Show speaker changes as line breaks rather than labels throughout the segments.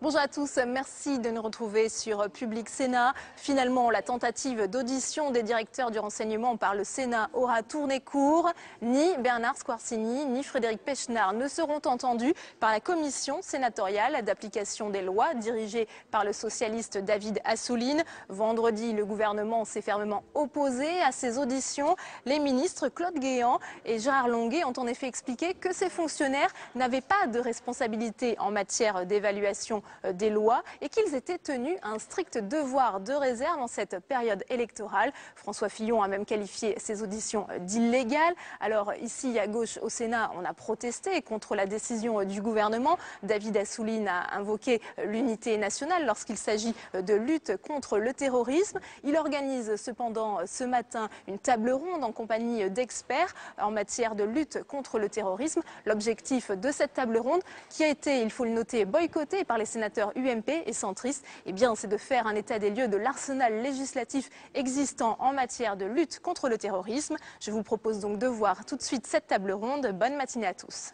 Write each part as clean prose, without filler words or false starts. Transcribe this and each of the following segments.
Bonjour à tous, merci de nous retrouver sur Public Sénat. Finalement, la tentative d'audition des directeurs du renseignement par le Sénat aura tourné court. Ni Bernard Squarcini, ni Frédéric Pechnard ne seront entendus par la commission sénatoriale d'application des lois dirigée par le socialiste David Assouline. Vendredi, le gouvernement s'est fermement opposé à ces auditions. Les ministres Claude Guéant et Gérard Longuet ont en effet expliqué que ces fonctionnaires n'avaient pas de responsabilité en matière d'évaluation des lois et qu'ils étaient tenus à un strict devoir de réserve en cette période électorale. François Fillon a même qualifié ces auditions d'illégales. Alors ici à gauche au Sénat, on a protesté contre la décision du gouvernement. David Assouline a invoqué l'unité nationale lorsqu'il s'agit de lutte contre le terrorisme. Il organise cependant ce matin une table ronde en compagnie d'experts en matière de lutte contre le terrorisme. L'objectif de cette table ronde, qui a été, il faut le noter, boycottée par les sénateurs UMP et centristes, eh bien, c'est de faire un état des lieux de l'arsenal législatif existant en matière de lutte contre le terrorisme. Je vous propose donc de voir tout de suite cette table ronde. Bonne matinée à tous.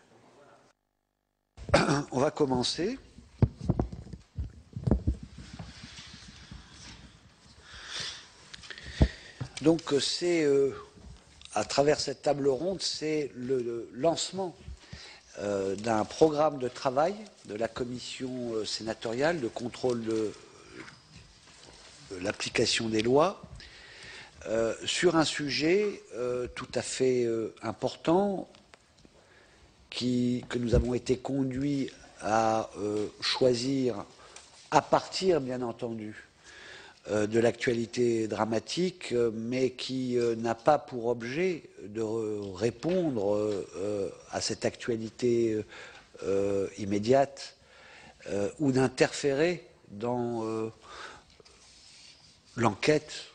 On va commencer. Donc c'est à travers cette table ronde, c'est le lancement d'un programme de travail de la commission sénatoriale de contrôle de l'application des lois sur un sujet tout à fait important que nous avons été conduits à choisir à partir, bien entendu, de l'actualité dramatique, mais qui n'a pas pour objet de répondre à cette actualité immédiate ou d'interférer dans l'enquête,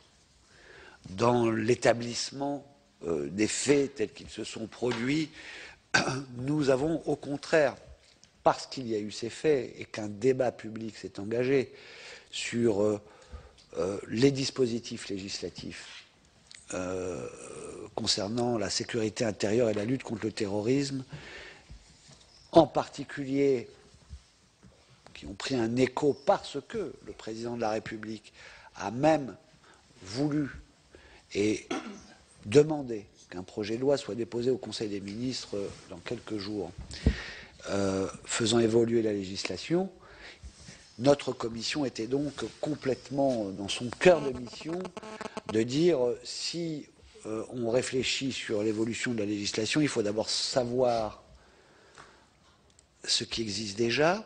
dans l'établissement des faits tels qu'ils se sont produits. Nous avons au contraire, parce qu'il y a eu ces faits et qu'un débat public s'est engagé sur les dispositifs législatifs concernant la sécurité intérieure et la lutte contre le terrorisme, en particulier qui ont pris un écho parce que le président de la République a même voulu et demandé qu'un projet de loi soit déposé au Conseil des ministres dans quelques jours, faisant évoluer la législation. Notre commission était donc complètement dans son cœur de mission de dire si on réfléchit sur l'évolution de la législation, il faut d'abord savoir ce qui existe déjà,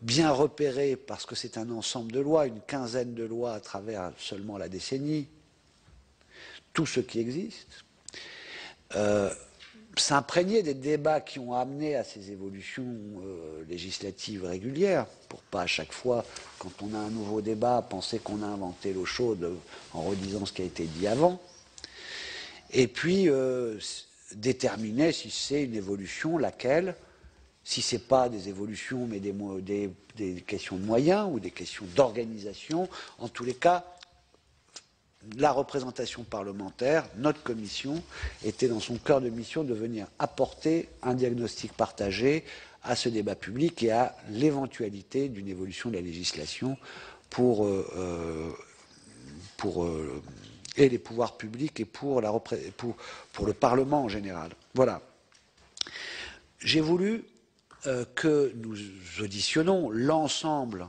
bien repérer, parce que c'est un ensemble de lois, une quinzaine de lois à travers seulement la décennie, tout ce qui existe, s'imprégner des débats qui ont amené à ces évolutions législatives régulières, pour pas à chaque fois, quand on a un nouveau débat, penser qu'on a inventé l'eau chaude en redisant ce qui a été dit avant, et puis déterminer si c'est une évolution, laquelle, si ce n'est pas des évolutions, mais des questions de moyens ou des questions d'organisation, en tous les cas, la représentation parlementaire, notre commission, était dans son cœur de mission de venir apporter un diagnostic partagé à ce débat public et à l'éventualité d'une évolution de la législation pour et les pouvoirs publics et pour le Parlement en général. Voilà. J'ai voulu que nous auditionnons l'ensemble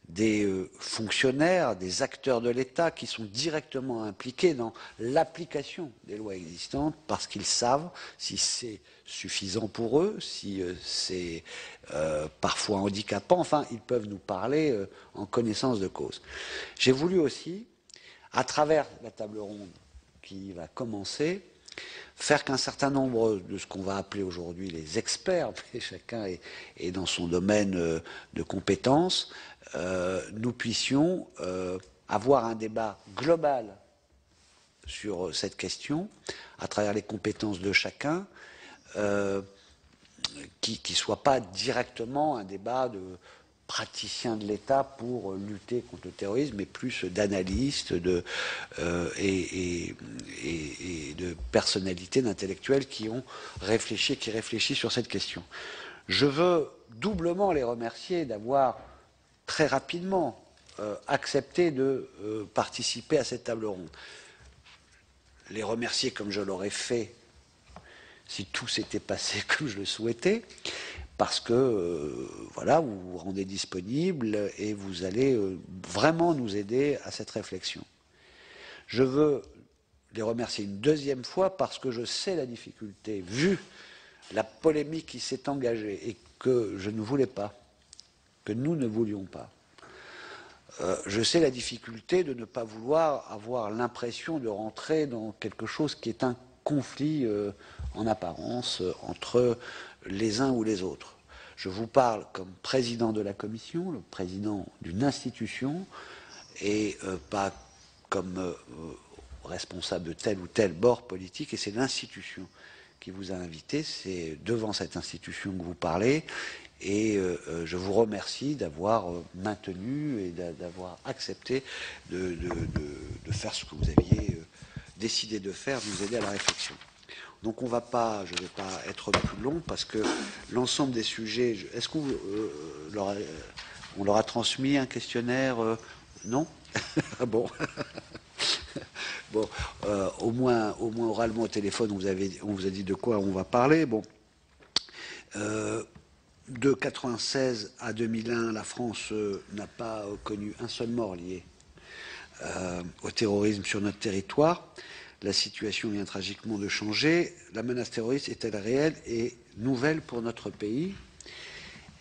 des fonctionnaires, des acteurs de l'État qui sont directement impliqués dans l'application des lois existantes parce qu'ils savent si c'est suffisant pour eux, si c'est parfois handicapant, enfin ils peuvent nous parler en connaissance de cause. J'ai voulu aussi, à travers la table ronde qui va commencer, faire qu'un certain nombre de ce qu'on va appeler aujourd'hui les experts, mais chacun est dans son domaine de compétences, nous puissions avoir un débat global sur cette question, à travers les compétences de chacun, qui ne soit pas directement un débat de praticiens de l'État pour lutter contre le terrorisme, mais plus d'analystes et de personnalités, d'intellectuels qui ont réfléchi, qui réfléchissent sur cette question. Je veux doublement les remercier d'avoir très rapidement accepté de participer à cette table ronde. Les remercier comme je l'aurais fait si tout s'était passé comme je le souhaitais, parce que voilà, vous vous rendez disponible et vous allez vraiment nous aider à cette réflexion. Je veux les remercier une deuxième fois parce que je sais la difficulté, vu la polémique qui s'est engagée et que je ne voulais pas, que nous ne voulions pas. Je sais la difficulté de ne pas vouloir avoir l'impression de rentrer dans quelque chose qui est un conflit en apparence entre les uns ou les autres. Je vous parle comme président de la commission, le président d'une institution, et pas comme responsable de tel ou tel bord politique, et c'est l'institution qui vous a invité, c'est devant cette institution que vous parlez, et je vous remercie d'avoir maintenu et d'avoir accepté de faire ce que vous aviez décidé de faire, de nous aider à la réflexion. Donc on va pas, je ne vais pas être plus long parce que l'ensemble des sujets, est-ce qu'on on leur a transmis un questionnaire non. Bon. Bon, au moins oralement au téléphone, on vous a dit de quoi on va parler. Bon, de 1996 à 2001, la France n'a pas connu un seul mort lié au terrorisme sur notre territoire. La situation vient tragiquement de changer. La menace terroriste est-elle réelle et nouvelle pour notre pays?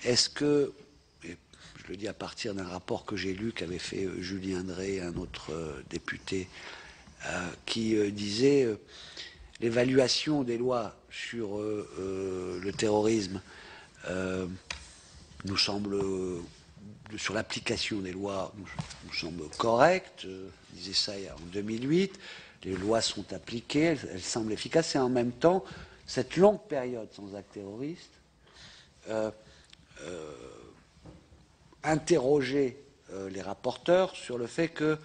Est-ce que, et je le dis à partir d'un rapport que j'ai lu qu'avait fait Julien Drey, un autre député, qui disait l'évaluation des lois sur le terrorisme nous semble, sur l'application des lois, nous semble correcte. Il disait ça en 2008. Les lois sont appliquées, elles semblent efficaces, et en même temps, cette longue période sans acte terroriste interroger les rapporteurs sur le fait que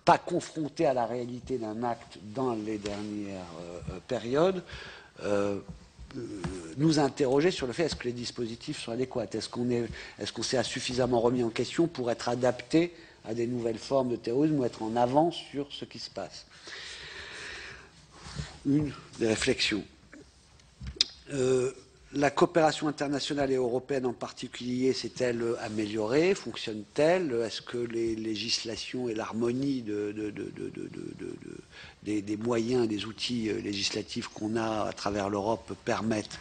pas confronté à la réalité d'un acte dans les dernières périodes, nous interroger sur le fait est-ce que les dispositifs sont adéquats, est-ce qu'on s'est suffisamment remis en question pour être adapté à des nouvelles formes de terrorisme ou être en avance sur ce qui se passe. Une des réflexions. La coopération internationale et européenne en particulier s'est-elle améliorée? Fonctionne-t-elle? Est-ce que les législations et l'harmonie des moyens et des outils législatifs qu'on a à travers l'Europe permettent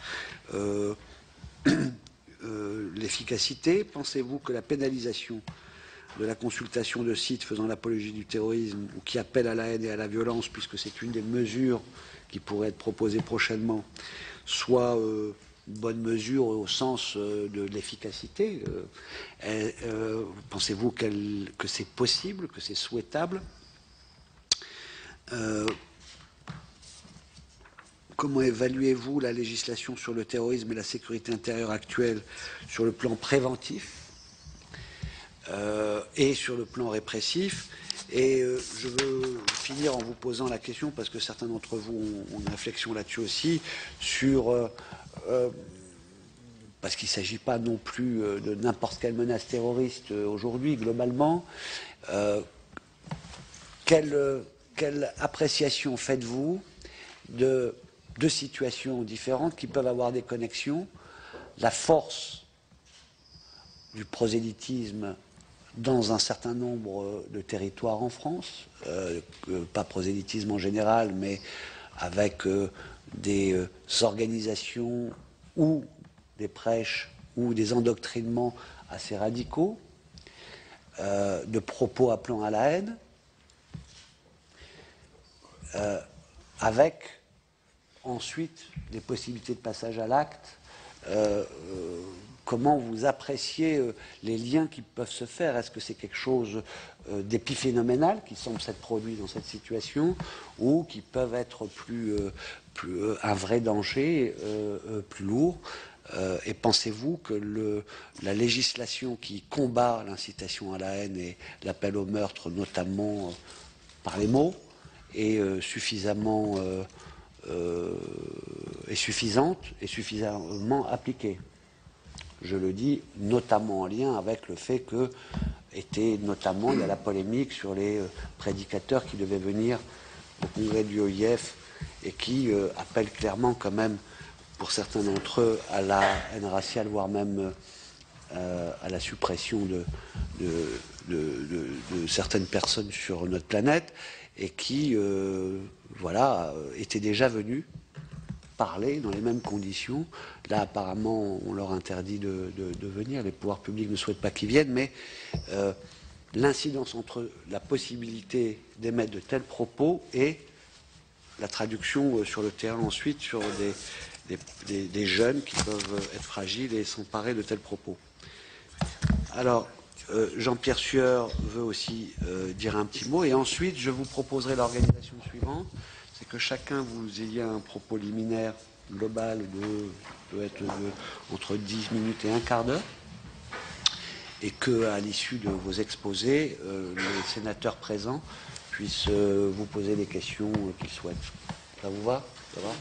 l'efficacité? Pensez-vous que la pénalisation de la consultation de sites faisant l'apologie du terrorisme ou qui appellent à la haine et à la violence, puisque c'est une des mesures qui pourrait être proposée prochainement, soit une bonne mesure au sens de l'efficacité? Pensez-vous que c'est possible, que c'est souhaitable? Comment évaluez-vous la législation sur le terrorisme et la sécurité intérieure actuelle sur le plan préventif et sur le plan répressif? Et je veux finir en vous posant la question, parce que certains d'entre vous ont une réflexion là-dessus aussi, sur parce qu'il ne s'agit pas non plus de n'importe quelle menace terroriste aujourd'hui, globalement. Quelle appréciation faites-vous de deux situations différentes qui peuvent avoir des connexions? La force du prosélytisme dans un certain nombre de territoires en France, pas prosélytisme en général, mais avec des organisations ou des prêches ou des endoctrinements assez radicaux, de propos appelant à la haine, avec ensuite des possibilités de passage à l'acte. Comment vous appréciez les liens qui peuvent se faire? Est-ce que c'est quelque chose d'épiphénoménal qui semble s'être produit dans cette situation, ou qui peuvent être un vrai danger, plus lourd? Et pensez-vous que la législation qui combat l'incitation à la haine et l'appel au meurtre, notamment par les mots, est suffisamment est suffisante et suffisamment appliquée. Je le dis notamment en lien avec le fait que il y a la polémique sur les prédicateurs qui devaient venir au congrès du OIF et qui appellent clairement quand même, pour certains d'entre eux, à la haine raciale, voire même à la suppression de certaines personnes sur notre planète, et qui, étaient déjà venus parler dans les mêmes conditions. Là, apparemment, on leur interdit de venir. Les pouvoirs publics ne souhaitent pas qu'ils viennent, mais l'incidence entre la possibilité d'émettre de tels propos et la traduction sur le terrain ensuite sur des jeunes qui peuvent être fragiles et s'emparer de tels propos. Alors, Jean-Pierre Sueur veut aussi dire un petit mot, et ensuite je vous proposerai l'organisation suivante, c'est que chacun vous ayez un propos liminaire global entre 10 minutes et un quart d'heure, et qu'à l'issue de vos exposés, les sénateurs présents puissent vous poser les questions qu'ils souhaitent. Ça vous va? Ça va?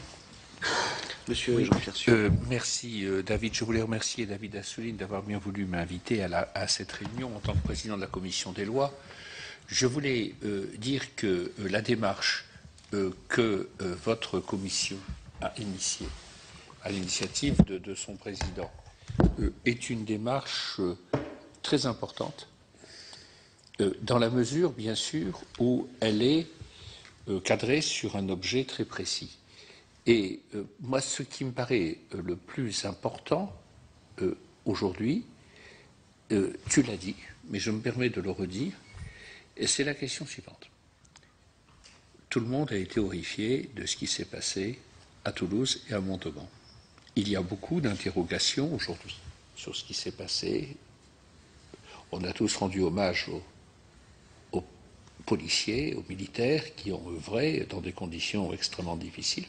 Monsieur Jean-Pierre Sueur.
Merci David. Je voulais remercier David Assouline d'avoir bien voulu m'inviter à cette réunion en tant que président de la commission des lois. Je voulais dire que la démarche que votre commission a initiée à l'initiative de son président est une démarche très importante dans la mesure, bien sûr, où elle est cadrée sur un objet très précis. Et moi, ce qui me paraît le plus important aujourd'hui, tu l'as dit, mais je me permets de le redire, et c'est la question suivante. Tout le monde a été horrifié de ce qui s'est passé à Toulouse et à Montauban. Il y a beaucoup d'interrogations aujourd'hui sur ce qui s'est passé. On a tous rendu hommage aux policiers, aux militaires qui ont œuvré dans des conditions extrêmement difficiles.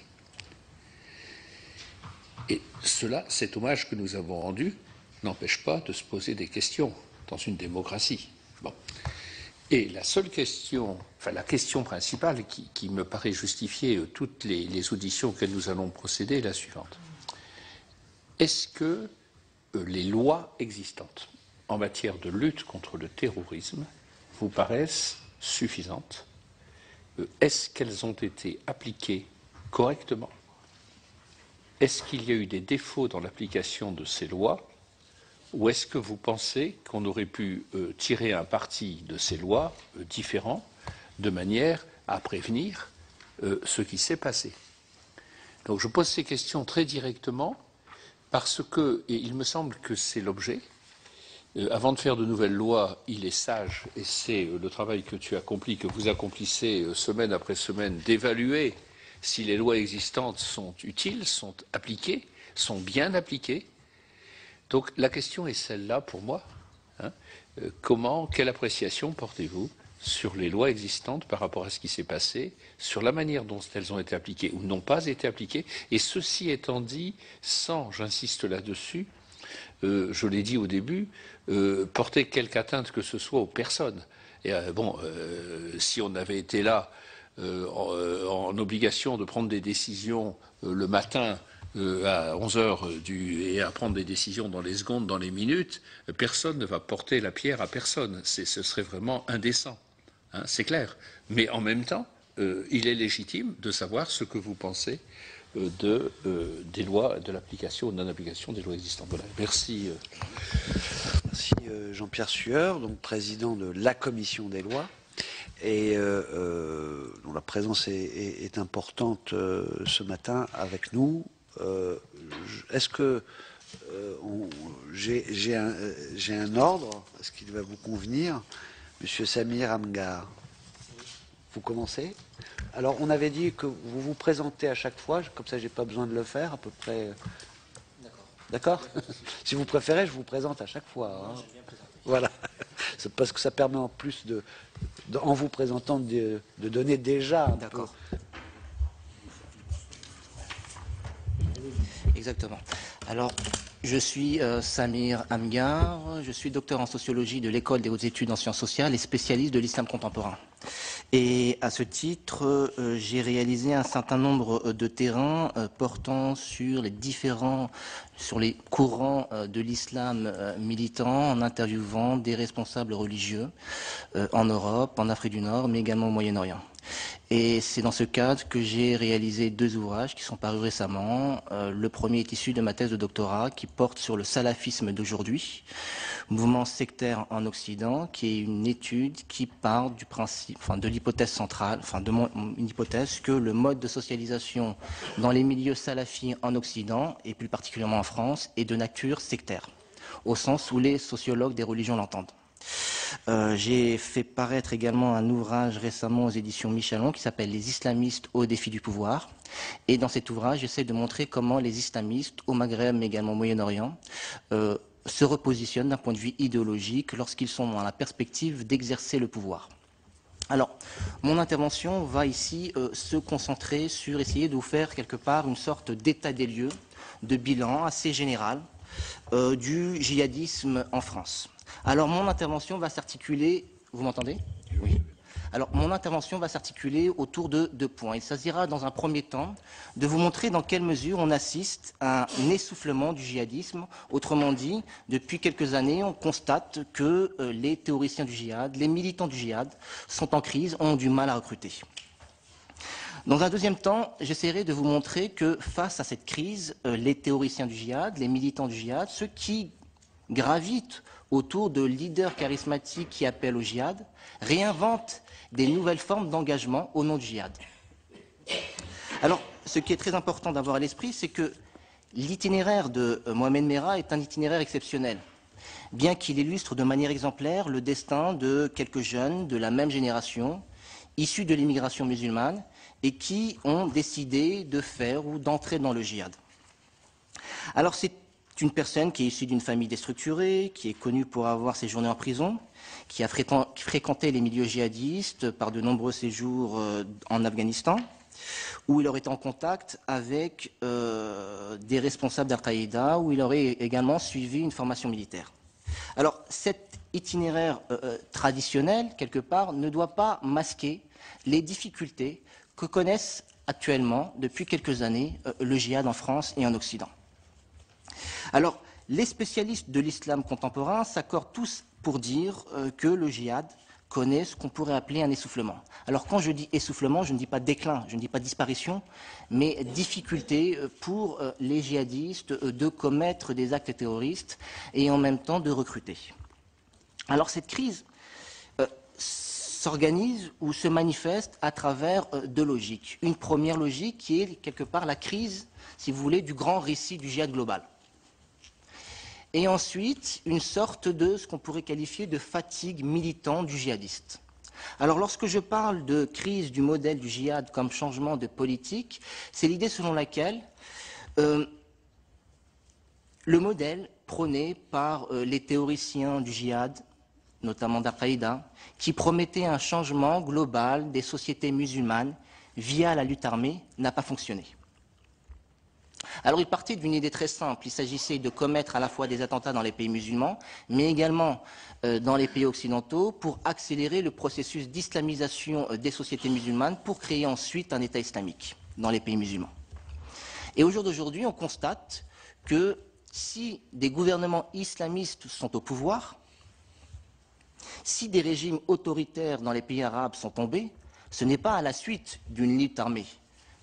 Et cela, cet hommage que nous avons rendu, n'empêche pas de se poser des questions dans une démocratie. Bon. Et la seule question, enfin la question principale qui me paraît justifier toutes les auditions auxquelles nous allons procéder est la suivante. Est-ce que les lois existantes en matière de lutte contre le terrorisme vous paraissent suffisantes? Est-ce qu'elles ont été appliquées correctement? Est-ce qu'il y a eu des défauts dans l'application de ces lois? Ou est-ce que vous pensez qu'on aurait pu tirer un parti de ces lois différents de manière à prévenir ce qui s'est passé? Donc je pose ces questions très directement parce que, et il me semble que c'est l'objet, avant de faire de nouvelles lois, il est sage, et c'est le travail que tu accomplis, que vous accomplissez semaine après semaine, d'évaluer si les lois existantes sont utiles, sont appliquées, sont bien appliquées. Donc la question est celle-là pour moi. Quelle appréciation portez-vous sur les lois existantes par rapport à ce qui s'est passé, sur la manière dont elles ont été appliquées ou n'ont pas été appliquées, et ceci étant dit, sans, j'insiste là-dessus, je l'ai dit au début, porter quelque atteinte que ce soit aux personnes. Et, si on avait été là en obligation de prendre des décisions le matin à 11h et à prendre des décisions dans les secondes, dans les minutes, personne ne va porter la pierre à personne. Ce serait vraiment indécent. Hein, c'est clair. Mais en même temps, il est légitime de savoir ce que vous pensez des lois, de l'application ou de non-application des lois existantes. Voilà. Merci.
Merci Jean-Pierre Sueur, donc président de la commission des lois, et dont la présence est importante ce matin avec nous. Est-ce que j'ai un ordre? Est-ce qu'il va vous convenir? Monsieur Samir Amghar, vous commencez. Alors, on avait dit que vous vous présentez à chaque fois, comme ça, j'ai pas besoin de le faire, à peu près. D'accord. Si vous préférez, je vous présente à chaque fois. Hein. Voilà. C'est parce que ça permet en plus en vous présentant de donner déjà.
D'accord. Exactement. Alors, je suis Samir Amghar, je suis docteur en sociologie de l'École des hautes études en sciences sociales et spécialiste de l'islam contemporain. Et à ce titre, j'ai réalisé un certain nombre de terrains portant sur les courants de l'islam militant, en interviewant des responsables religieux en Europe, en Afrique du Nord, mais également au Moyen-Orient. Et c'est dans ce cadre que j'ai réalisé 2 ouvrages qui sont parus récemment. Le premier est issu de ma thèse de doctorat qui porte sur le salafisme d'aujourd'hui, mouvement sectaire en Occident, qui est une étude qui part du principe, de l'hypothèse centrale, une hypothèse que le mode de socialisation dans les milieux salafis en Occident, et plus particulièrement en France, est de nature sectaire, au sens où les sociologues des religions l'entendent. J'ai fait paraître également un ouvrage récemment aux éditions Michelon qui s'appelle « Les islamistes au défi du pouvoir ». Et dans cet ouvrage, j'essaie de montrer comment les islamistes, au Maghreb mais également au Moyen-Orient, se repositionnent d'un point de vue idéologique lorsqu'ils sont dans la perspective d'exercer le pouvoir. Alors, mon intervention va ici se concentrer sur essayer de vous faire quelque part une sorte d'état des lieux, de bilan assez général du djihadisme en France. Alors, mon intervention va s'articuler... Vous m'entendez? Oui. Alors, mon intervention va s'articuler autour de 2 points. Il s'agira, dans un premier temps, de vous montrer dans quelle mesure on assiste à un essoufflement du djihadisme. Autrement dit, depuis quelques années, on constate que les théoriciens du djihad, les militants du djihad, sont en crise, ont du mal à recruter. Dans un deuxième temps, j'essaierai de vous montrer que, face à cette crise, les théoriciens du djihad, les militants du djihad, ceux qui gravitent autour de leaders charismatiques qui appellent au djihad, réinventent des nouvelles formes d'engagement au nom du djihad. Alors, ce qui est très important d'avoir à l'esprit, c'est que l'itinéraire de Mohamed Merah est un itinéraire exceptionnel, bien qu'il illustre de manière exemplaire le destin de quelques jeunes de la même génération, issus de l'immigration musulmane, et qui ont décidé de faire ou d'entrer dans le djihad. Alors, c'est une personne qui est issue d'une famille déstructurée, qui est connue pour avoir séjourné en prison, qui a fréquenté les milieux djihadistes par de nombreux séjours en Afghanistan, où il aurait été en contact avec des responsables d'Al-Qaïda, où il aurait également suivi une formation militaire. Alors, cet itinéraire traditionnel, quelque part, ne doit pas masquer les difficultés que connaissent actuellement, depuis quelques années, le djihad en France et en Occident. Alors, les spécialistes de l'islam contemporain s'accordent tous pour dire que le djihad connaît ce qu'on pourrait appeler un essoufflement. Alors, quand je dis essoufflement, je ne dis pas déclin, je ne dis pas disparition, mais difficulté pour les djihadistes de commettre des actes terroristes et en même temps de recruter. Alors, cette crise s'organise ou se manifeste à travers 2 logiques. Une première logique qui est quelque part la crise, si vous voulez, du grand récit du djihad global. Et ensuite, une sorte de ce qu'on pourrait qualifier de fatigue militante du djihadiste. Alors, lorsque je parle de crise du modèle du djihad comme changement de politique, c'est l'idée selon laquelle le modèle prôné par les théoriciens du djihad, notamment d'Al-Qaïda, qui promettait un changement global des sociétés musulmanes via la lutte armée, n'a pas fonctionné. Alors il partait d'une idée très simple, il s'agissait de commettre à la fois des attentats dans les pays musulmans, mais également dans les pays occidentaux, pour accélérer le processus d'islamisation des sociétés musulmanes, pour créer ensuite un État islamique dans les pays musulmans. Et au jour d'aujourd'hui, on constate que si des gouvernements islamistes sont au pouvoir, si des régimes autoritaires dans les pays arabes sont tombés, ce n'est pas à la suite d'une lutte armée,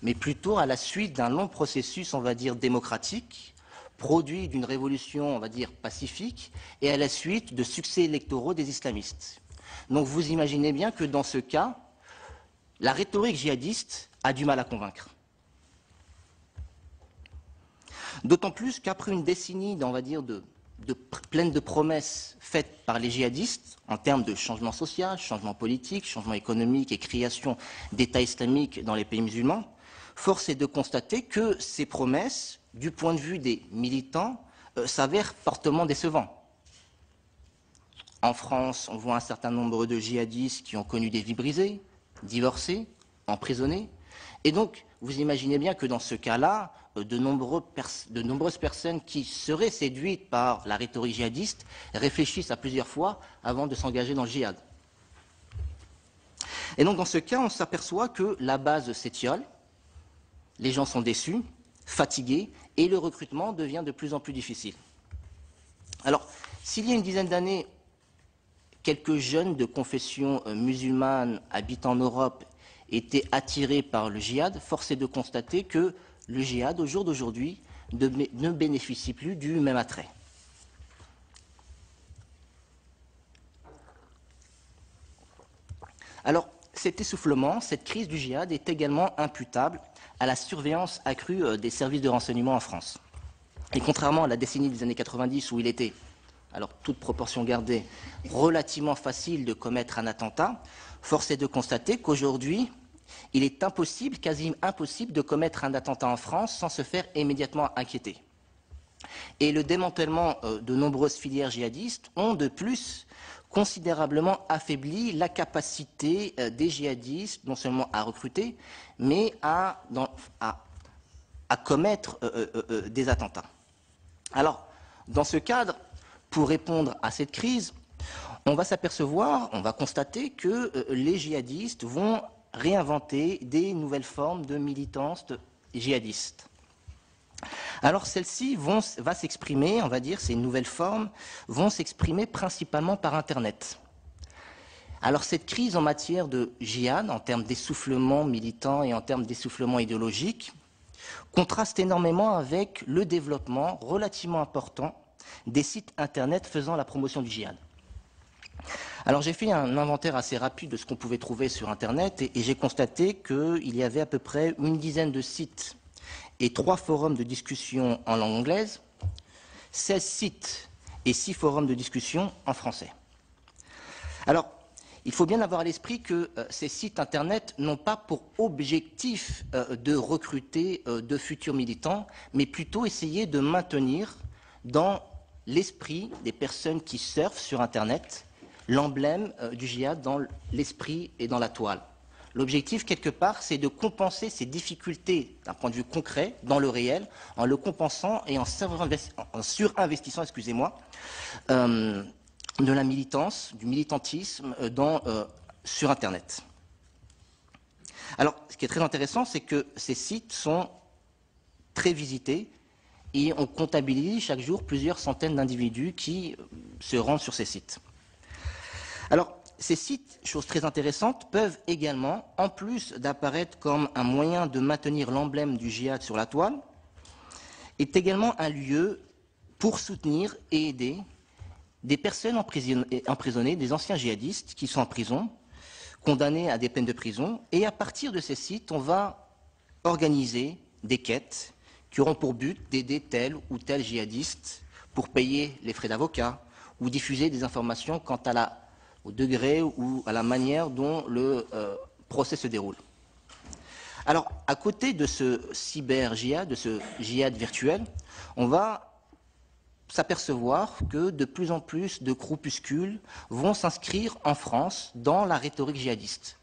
mais plutôt à la suite d'un long processus, on va dire, démocratique, produit d'une révolution, on va dire, pacifique, et à la suite de succès électoraux des islamistes. Donc vous imaginez bien que dans ce cas, la rhétorique djihadiste a du mal à convaincre. D'autant plus qu'après une décennie, on va dire, pleine de promesses faites par les djihadistes en termes de changement social, changement politique, changement économique et création d'États islamiques dans les pays musulmans, force est de constater que ces promesses, du point de vue des militants, s'avèrent fortement décevantes. En France, on voit un certain nombre de djihadistes qui ont connu des vies brisées, divorcés, emprisonnés. Et donc, vous imaginez bien que dans ce cas-là, de nombreuses personnes qui seraient séduites par la rhétorique djihadiste réfléchissent à plusieurs fois avant de s'engager dans le djihad. Et donc dans ce cas, on s'aperçoit que la base s'étiole, les gens sont déçus, fatigués, et le recrutement devient de plus en plus difficile. Alors, s'il y a une dizaine d'années, quelques jeunes de confession musulmane habitant en Europe étaient attirés par le djihad, force est de constater que le djihad, au jour d'aujourd'hui, ne bénéficie plus du même attrait. Alors, cet essoufflement, cette crise du djihad est également imputable à la surveillance accrue des services de renseignement en France. Et contrairement à la décennie des années 90 où il était, alors toute proportion gardée, relativement facile de commettre un attentat, force est de constater qu'aujourd'hui, il est impossible, quasi impossible, de commettre un attentat en France sans se faire immédiatement inquiéter. Et le démantèlement de nombreuses filières djihadistes ont de plus considérablement affaibli la capacité des djihadistes, non seulement à recruter, mais à commettre des attentats. Alors, dans ce cadre, pour répondre à cette crise, on va s'apercevoir, on va constater que les djihadistes vont réinventer des nouvelles formes de militance djihadiste. Alors celles-ci vont s'exprimer, on va dire, ces nouvelles formes vont s'exprimer principalement par Internet. Alors cette crise en matière de djihad, en termes d'essoufflement militant et en termes d'essoufflement idéologique, contraste énormément avec le développement relativement important des sites Internet faisant la promotion du djihad. Alors j'ai fait un inventaire assez rapide de ce qu'on pouvait trouver sur Internet et j'ai constaté qu'il y avait à peu près une dizaine de sites et 3 forums de discussion en langue anglaise, 16 sites et 6 forums de discussion en français. Alors, il faut bien avoir à l'esprit que ces sites Internet n'ont pas pour objectif de recruter de futurs militants, mais plutôt essayer de maintenir dans l'esprit des personnes qui surfent sur Internet l'emblème du djihad dans l'esprit et dans la toile. L'objectif, quelque part, c'est de compenser ces difficultés d'un point de vue concret, dans le réel, en le compensant et en surinvestissant, de la militance, du militantisme sur Internet. Alors, ce qui est très intéressant, c'est que ces sites sont très visités et on comptabilise chaque jour plusieurs centaines d'individus qui se rendent sur ces sites. Alors, ces sites, chose très intéressante, peuvent également, en plus d'apparaître comme un moyen de maintenir l'emblème du djihad sur la toile, est également un lieu pour soutenir et aider des personnes emprisonnées, des anciens djihadistes qui sont en prison, condamnés à des peines de prison, et à partir de ces sites, on va organiser des quêtes qui auront pour but d'aider tel ou tel djihadiste pour payer les frais d'avocat ou diffuser des informations quant au degré ou à la manière dont le procès se déroule. Alors, à côté de ce cyber-djihad, de ce djihad virtuel, on va s'apercevoir que de plus en plus de groupuscules vont s'inscrire en France dans la rhétorique djihadiste,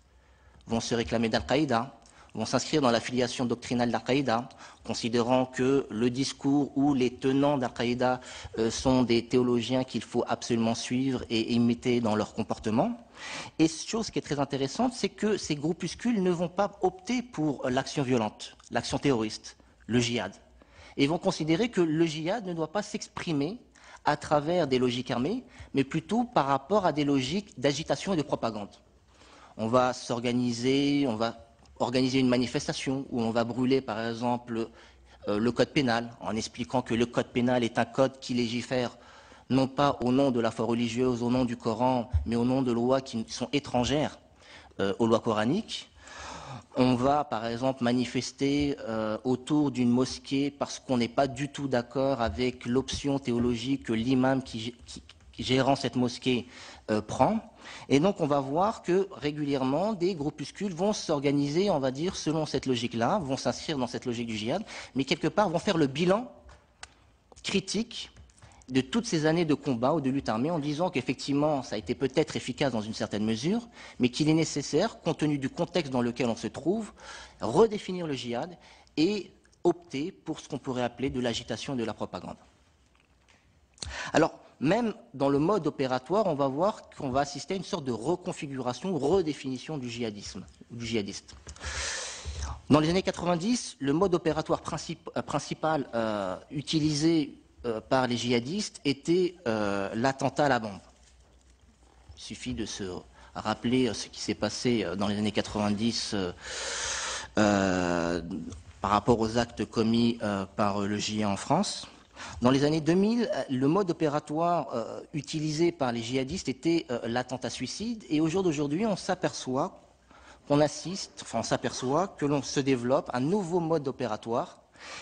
vont se réclamer d'Al-Qaïda, vont s'inscrire dans l'affiliation doctrinale d'Al-Qaïda, considérant que le discours ou les tenants d'Al-Qaïda sont des théologiens qu'il faut absolument suivre et imiter dans leur comportement. Et chose qui est très intéressante, c'est que ces groupuscules ne vont pas opter pour l'action violente, l'action terroriste, le djihad. Et vont considérer que le djihad ne doit pas s'exprimer à travers des logiques armées, mais plutôt par rapport à des logiques d'agitation et de propagande. On va s'organiser, on va organiser une manifestation où on va brûler par exemple le code pénal en expliquant que le code pénal est un code qui légifère non pas au nom de la foi religieuse, au nom du Coran, mais au nom de lois qui sont étrangères aux lois coraniques. On va par exemple manifester autour d'une mosquée parce qu'on n'est pas du tout d'accord avec l'option théologique que l'imam qui gérant cette mosquée prend. Et donc on va voir que régulièrement des groupuscules vont s'organiser, on va dire, selon cette logique-là, vont s'inscrire dans cette logique du djihad, mais quelque part vont faire le bilan critique de toutes ces années de combat ou de lutte armée en disant qu'effectivement ça a été peut-être efficace dans une certaine mesure, mais qu'il est nécessaire, compte tenu du contexte dans lequel on se trouve, redéfinir le djihad et opter pour ce qu'on pourrait appeler de l'agitation et de la propagande. Alors, même dans le mode opératoire, on va voir qu'on va assister à une sorte de reconfiguration, redéfinition du djihadisme, du djihadiste. Dans les années 90, le mode opératoire principal utilisé par les djihadistes était l'attentat à la bombe. Il suffit de se rappeler ce qui s'est passé dans les années 90 par rapport aux actes commis par le JA en France. Dans les années 2000, le mode opératoire utilisé par les djihadistes était l'attentat suicide, et au jour d'aujourd'hui, on s'aperçoit que l'on se développe un nouveau mode opératoire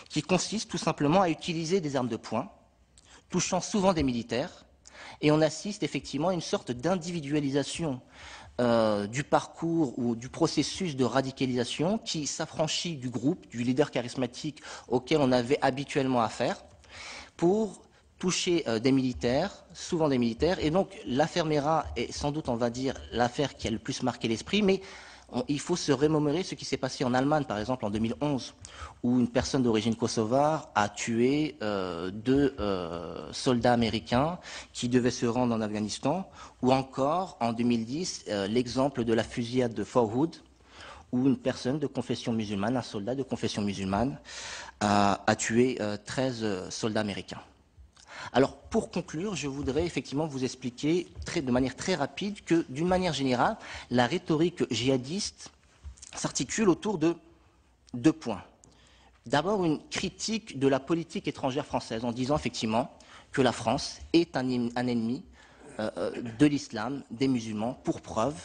qui consiste tout simplement à utiliser des armes de poing, touchant souvent des militaires, et on assiste effectivement à une sorte d'individualisation du parcours ou du processus de radicalisation qui s'affranchit du groupe, du leader charismatique auquel on avait habituellement affaire, pour toucher des militaires, souvent des militaires. Et donc l'affaire Mera est sans doute, on va dire, l'affaire qui a le plus marqué l'esprit, mais il faut se remémorer ce qui s'est passé en Allemagne, par exemple, en 2011, où une personne d'origine kosovare a tué deux soldats américains qui devaient se rendre en Afghanistan, ou encore, en 2010, l'exemple de la fusillade de Fort Hood, où une personne de confession musulmane, un soldat de confession musulmane, a tué 13 soldats américains. Alors, pour conclure, je voudrais effectivement vous expliquer de manière très rapide que, d'une manière générale, la rhétorique djihadiste s'articule autour de 2 points. D'abord, une critique de la politique étrangère française, en disant effectivement que la France est un ennemi de l'islam, des musulmans. Pour preuve,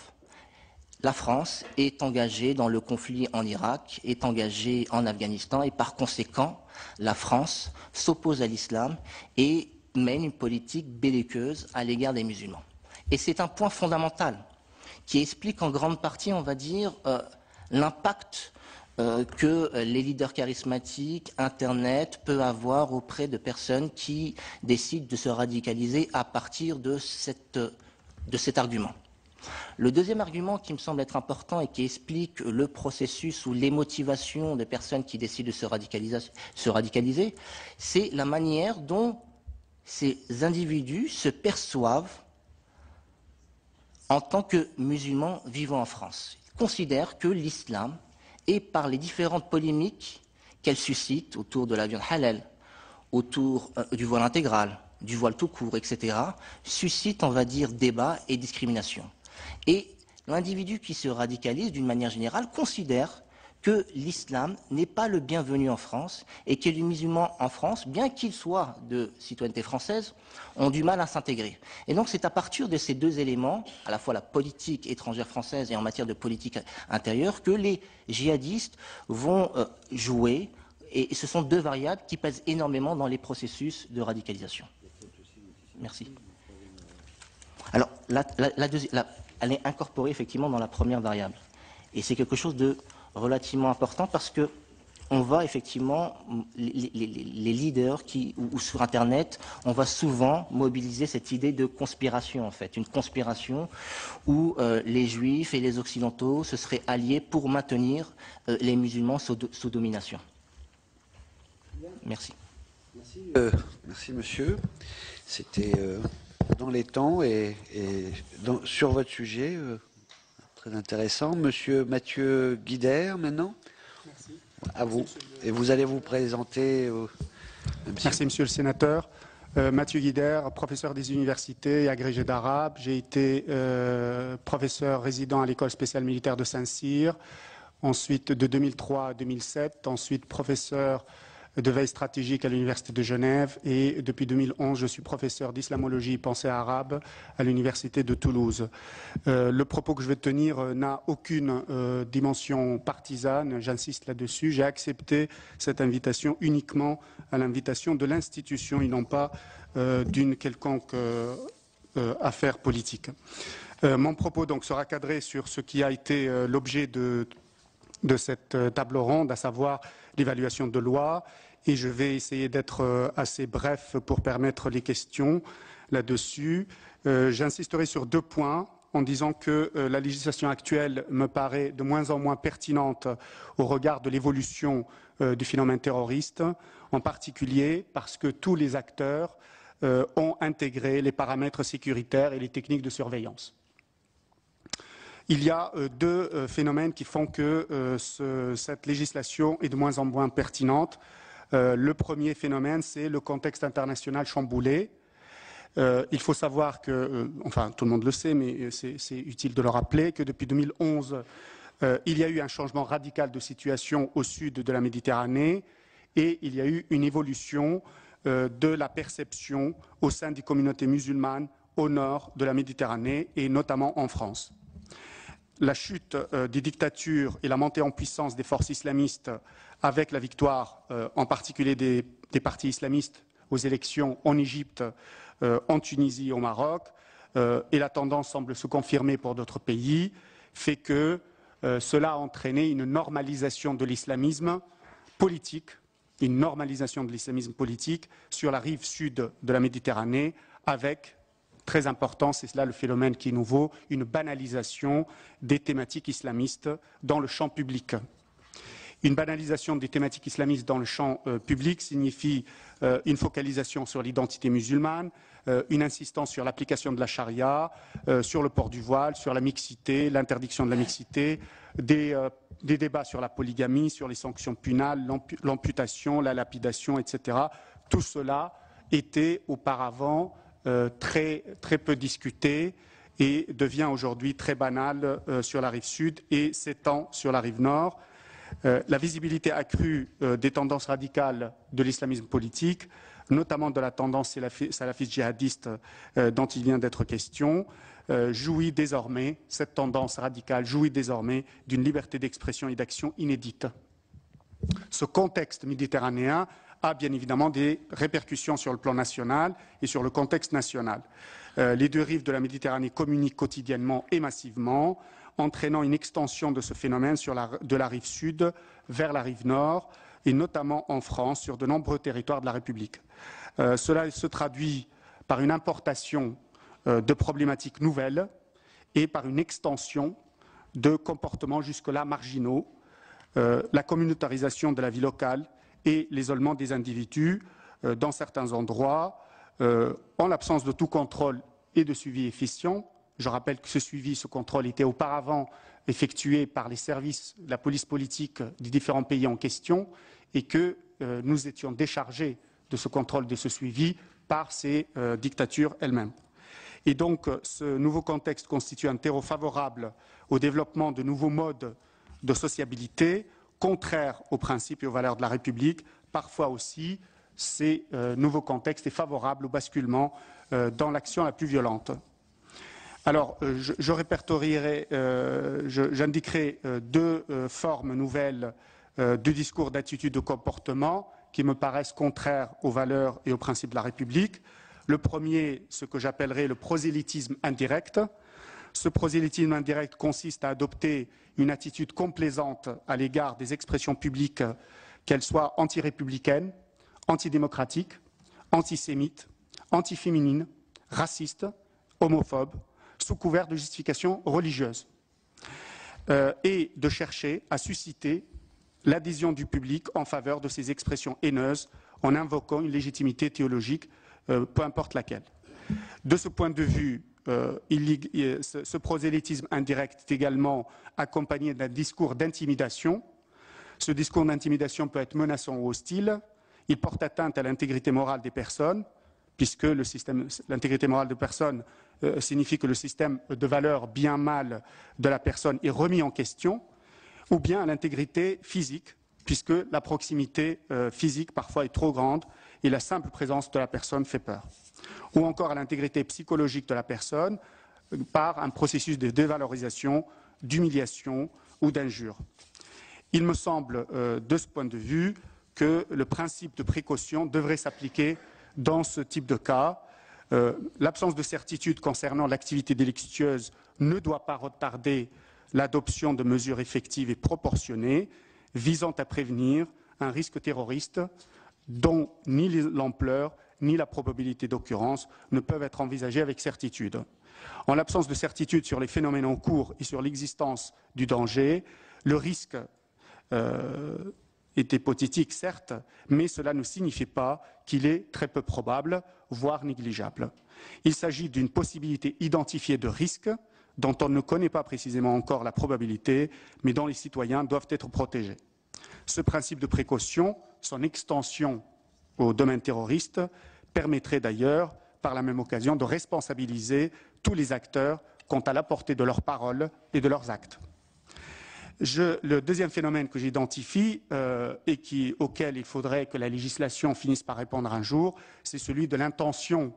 la France est engagée dans le conflit en Irak, est engagée en Afghanistan, et par conséquent, la France s'oppose à l'islam et mène une politique belliqueuse à l'égard des musulmans. Et c'est un point fondamental qui explique en grande partie, on va dire, l'impact que les leaders charismatiques, Internet, peut avoir auprès de personnes qui décident de se radicaliser à partir de cet argument. Le deuxième argument qui me semble être important et qui explique le processus ou les motivations des personnes qui décident de se radicaliser, c'est la manière dont ces individus se perçoivent en tant que musulmans vivant en France. Ils considèrent que l'islam, et par les différentes polémiques qu'elle suscite autour de la viande halal, autour du voile intégral, du voile tout court, etc., suscite, on va dire, débat et discrimination. Et l'individu qui se radicalise, d'une manière générale, considère que l'islam n'est pas le bienvenu en France et que les musulmans en France, bien qu'ils soient de citoyenneté française, ont du mal à s'intégrer. Et donc c'est à partir de ces 2 éléments, à la fois la politique étrangère française et en matière de politique intérieure, que les djihadistes vont jouer, et ce sont 2 variables qui pèsent énormément dans les processus de radicalisation. Merci. Alors, elle est incorporée effectivement dans la première variable. Et c'est quelque chose de relativement important parce que on va effectivement, les leaders ou sur Internet, on va souvent mobiliser cette idée de conspiration en fait. Une conspiration où les juifs et les occidentaux se seraient alliés pour maintenir les musulmans sous domination. Merci.
Merci monsieur. C'était dans les temps et sur votre sujet, très intéressant. Monsieur Mathieu Guidère, maintenant.
Merci.
À vous. Et vous allez vous présenter.
Merci, monsieur le sénateur. Mathieu Guidère, professeur des universités et agrégé d'arabe. J'ai été professeur résident à l'école spéciale militaire de Saint-Cyr, ensuite de 2003 à 2007, ensuite professeur de veille stratégique à l'Université de Genève et depuis 2011, je suis professeur d'islamologie et pensée arabe à l'Université de Toulouse. Le propos que je vais tenir n'a aucune dimension partisane, j'insiste là-dessus. J'ai accepté cette invitation uniquement à l'invitation de l'institution et non pas d'une quelconque affaire politique. Mon propos donc sera cadré sur ce qui a été l'objet de cette table ronde, à savoir l'évaluation de loi, et je vais essayer d'être assez bref pour permettre les questions là-dessus. J'insisterai sur 2 points en disant que la législation actuelle me paraît de moins en moins pertinente au regard de l'évolution du phénomène terroriste, en particulier parce que tous les acteurs ont intégré les paramètres sécuritaires et les techniques de surveillance. Il y a deux phénomènes qui font que cette législation est de moins en moins pertinente. Le premier phénomène, c'est le contexte international chamboulé. Il faut savoir que, enfin tout le monde le sait, mais c'est utile de le rappeler, que depuis 2011, il y a eu un changement radical de situation au sud de la Méditerranée et il y a eu une évolution de la perception au sein des communautés musulmanes au nord de la Méditerranée et notamment en France. La chute des dictatures et la montée en puissance des forces islamistes avec la victoire en particulier des partis islamistes aux élections en Égypte, en Tunisie et au Maroc, et la tendance semble se confirmer pour d'autres pays, fait que cela a entraîné une normalisation de l'islamisme politique, sur la rive sud de la Méditerranée avec, très important, c'est cela le phénomène qui est nouveau, une banalisation des thématiques islamistes dans le champ public. Une banalisation des thématiques islamistes dans le champ public signifie une focalisation sur l'identité musulmane, une insistance sur l'application de la charia, sur le port du voile, sur la mixité, l'interdiction de la mixité, des débats sur la polygamie, sur les sanctions pénales, l'amputation, la lapidation, etc. Tout cela était auparavant très peu discuté et devient aujourd'hui très banal sur la rive sud et s'étend sur la rive nord. La visibilité accrue des tendances radicales de l'islamisme politique, notamment de la tendance salafiste djihadiste dont il vient d'être question, cette tendance radicale jouit désormais d'une liberté d'expression et d'action inédite. Ce contexte méditerranéen a bien évidemment des répercussions sur le plan national et sur le contexte national. Les deux rives de la Méditerranée communiquent quotidiennement et massivement, entraînant une extension de ce phénomène de la rive sud vers la rive nord, et notamment en France, sur de nombreux territoires de la République. Cela se traduit par une importation de problématiques nouvelles et par une extension de comportements jusque-là marginaux, la communautarisation de la vie locale et l'isolement des individus dans certains endroits, en l'absence de tout contrôle et de suivi efficient. Je rappelle que ce suivi, ce contrôle était auparavant effectué par les services, la police politique des différents pays en question et que nous étions déchargés de ce contrôle, de ce suivi par ces dictatures elles-mêmes. Et donc, ce nouveau contexte constitue un terreau favorable au développement de nouveaux modes de sociabilité, contraires aux principes et aux valeurs de la République. Parfois aussi, ces nouveaux contextes est favorable au basculement dans l'action la plus violente. Alors, je répertorierai, j'indiquerai deux formes nouvelles de discours, d'attitude, de comportement qui me paraissent contraires aux valeurs et aux principes de la République. Le premier, ce que j'appellerai le prosélytisme indirect. Ce prosélytisme indirect consiste à adopter une attitude complaisante à l'égard des expressions publiques, qu'elles soient anti-républicaines, antidémocratiques, antisémites, antiféminines, racistes, homophobes, sous couvert de justification religieuse, et de chercher à susciter l'adhésion du public en faveur de ces expressions haineuses en invoquant une légitimité théologique, peu importe laquelle. De ce point de vue, ce prosélytisme indirect est également accompagné d'un discours d'intimidation. Ce discours d'intimidation peut être menaçant ou hostile. Il porte atteinte à l'intégrité morale des personnes, puisque l'intégrité morale de personne signifie que le système de valeurs bien mal de la personne est remis en question, ou bien à l'intégrité physique, puisque la proximité physique parfois est trop grande et la simple présence de la personne fait peur. Ou encore à l'intégrité psychologique de la personne par un processus de dévalorisation, d'humiliation ou d'injure. Il me semble, de ce point de vue, que le principe de précaution devrait s'appliquer dans ce type de cas. L'absence de certitude concernant l'activité délictueuse ne doit pas retarder l'adoption de mesures effectives et proportionnées visant à prévenir un risque terroriste dont ni l'ampleur ni la probabilité d'occurrence ne peuvent être envisagées avec certitude. En l'absence de certitude sur les phénomènes en cours et sur l'existence du danger, le risque est hypothétique, certes, mais cela ne signifie pas qu'il est très peu probable, voire négligeable. Il s'agit d'une possibilité identifiée de risque dont on ne connaît pas précisément encore la probabilité, mais dont les citoyens doivent être protégés. Ce principe de précaution, son extension au domaine terroriste, permettrait d'ailleurs, par la même occasion, de responsabiliser tous les acteurs quant à la portée de leurs paroles et de leurs actes. Le deuxième phénomène que j'identifie et auquel il faudrait que la législation finisse par répondre un jour, c'est celui de l'intention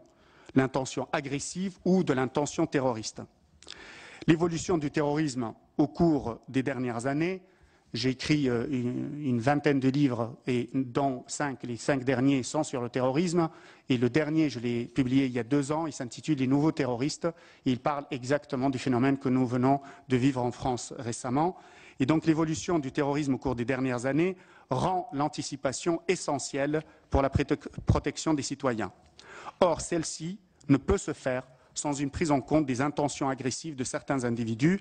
agressive ou de l'intention terroriste. L'évolution du terrorisme au cours des dernières années, j'ai écrit une vingtaine de livres, et dont les 5 derniers sont sur le terrorisme. Et le dernier, je l'ai publié il y a 2 ans, il s'intitule « Les nouveaux terroristes ». Et il parle exactement du phénomène que nous venons de vivre en France récemment. Et donc l'évolution du terrorisme au cours des dernières années rend l'anticipation essentielle pour la protection des citoyens. Or, celle-ci ne peut se faire sans une prise en compte des intentions agressives de certains individus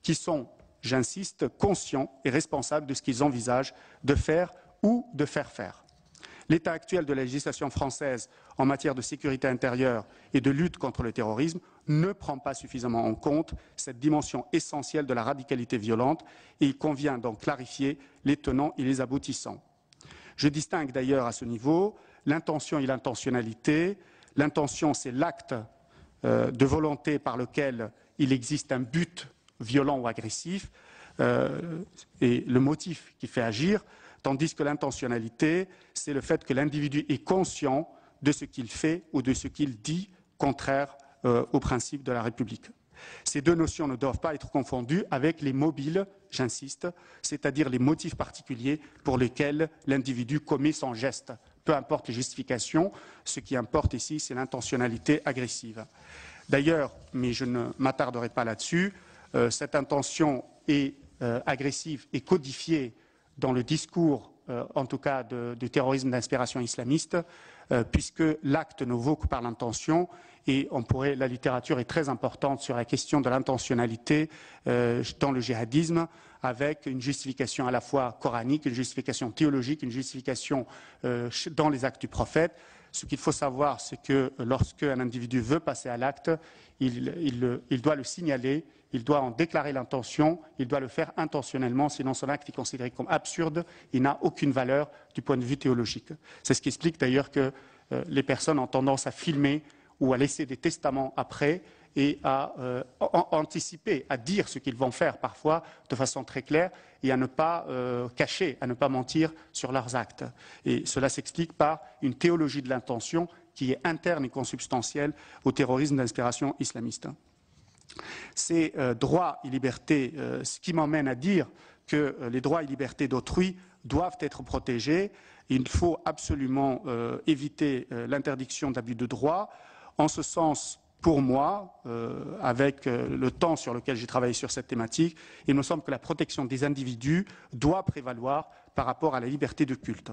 qui sont, j'insiste, conscients et responsables de ce qu'ils envisagent de faire ou de faire faire. L'état actuel de la législation française en matière de sécurité intérieure et de lutte contre le terrorisme ne prend pas suffisamment en compte cette dimension essentielle de la radicalité violente et il convient donc clarifier les tenants et les aboutissants. Je distingue d'ailleurs à ce niveau l'intention et l'intentionnalité. L'intention, c'est l'acte de volonté par lequel il existe un but violent ou agressif et le motif qui fait agir, tandis que l'intentionnalité, c'est le fait que l'individu est conscient de ce qu'il fait ou de ce qu'il dit contraire aux principes de la République. Ces deux notions ne doivent pas être confondues avec les mobiles, j'insiste, c'est-à-dire les motifs particuliers pour lesquels l'individu commet son geste. Peu importe les justifications, ce qui importe ici, c'est l'intentionnalité agressive. D'ailleurs, mais je ne m'attarderai pas là-dessus, cette intention agressive est codifiée dans le discours, en tout cas du terrorisme d'inspiration islamiste, puisque l'acte ne vaut que par l'intention, et la littérature est très importante sur la question de l'intentionnalité dans le djihadisme, avec une justification à la fois coranique, une justification théologique, une justification dans les actes du prophète. Ce qu'il faut savoir, c'est que lorsque un individu veut passer à l'acte, il doit le signaler, il doit en déclarer l'intention, il doit le faire intentionnellement, sinon son acte est considéré comme absurde, il n'a aucune valeur du point de vue théologique. C'est ce qui explique d'ailleurs que les personnes ont tendance à filmer ou à laisser des testaments après et à anticiper, à dire ce qu'ils vont faire parfois de façon très claire et à ne pas cacher, à ne pas mentir sur leurs actes. Et cela s'explique par une théologie de l'intention qui est interne et consubstantielle au terrorisme d'inspiration islamiste. Ces droits et libertés, ce qui m'emmène à dire que les droits et libertés d'autrui doivent être protégés. Il faut absolument éviter l'interdiction d'abus de droit. En ce sens, pour moi, avec le temps sur lequel j'ai travaillé sur cette thématique, il me semble que la protection des individus doit prévaloir par rapport à la liberté de culte.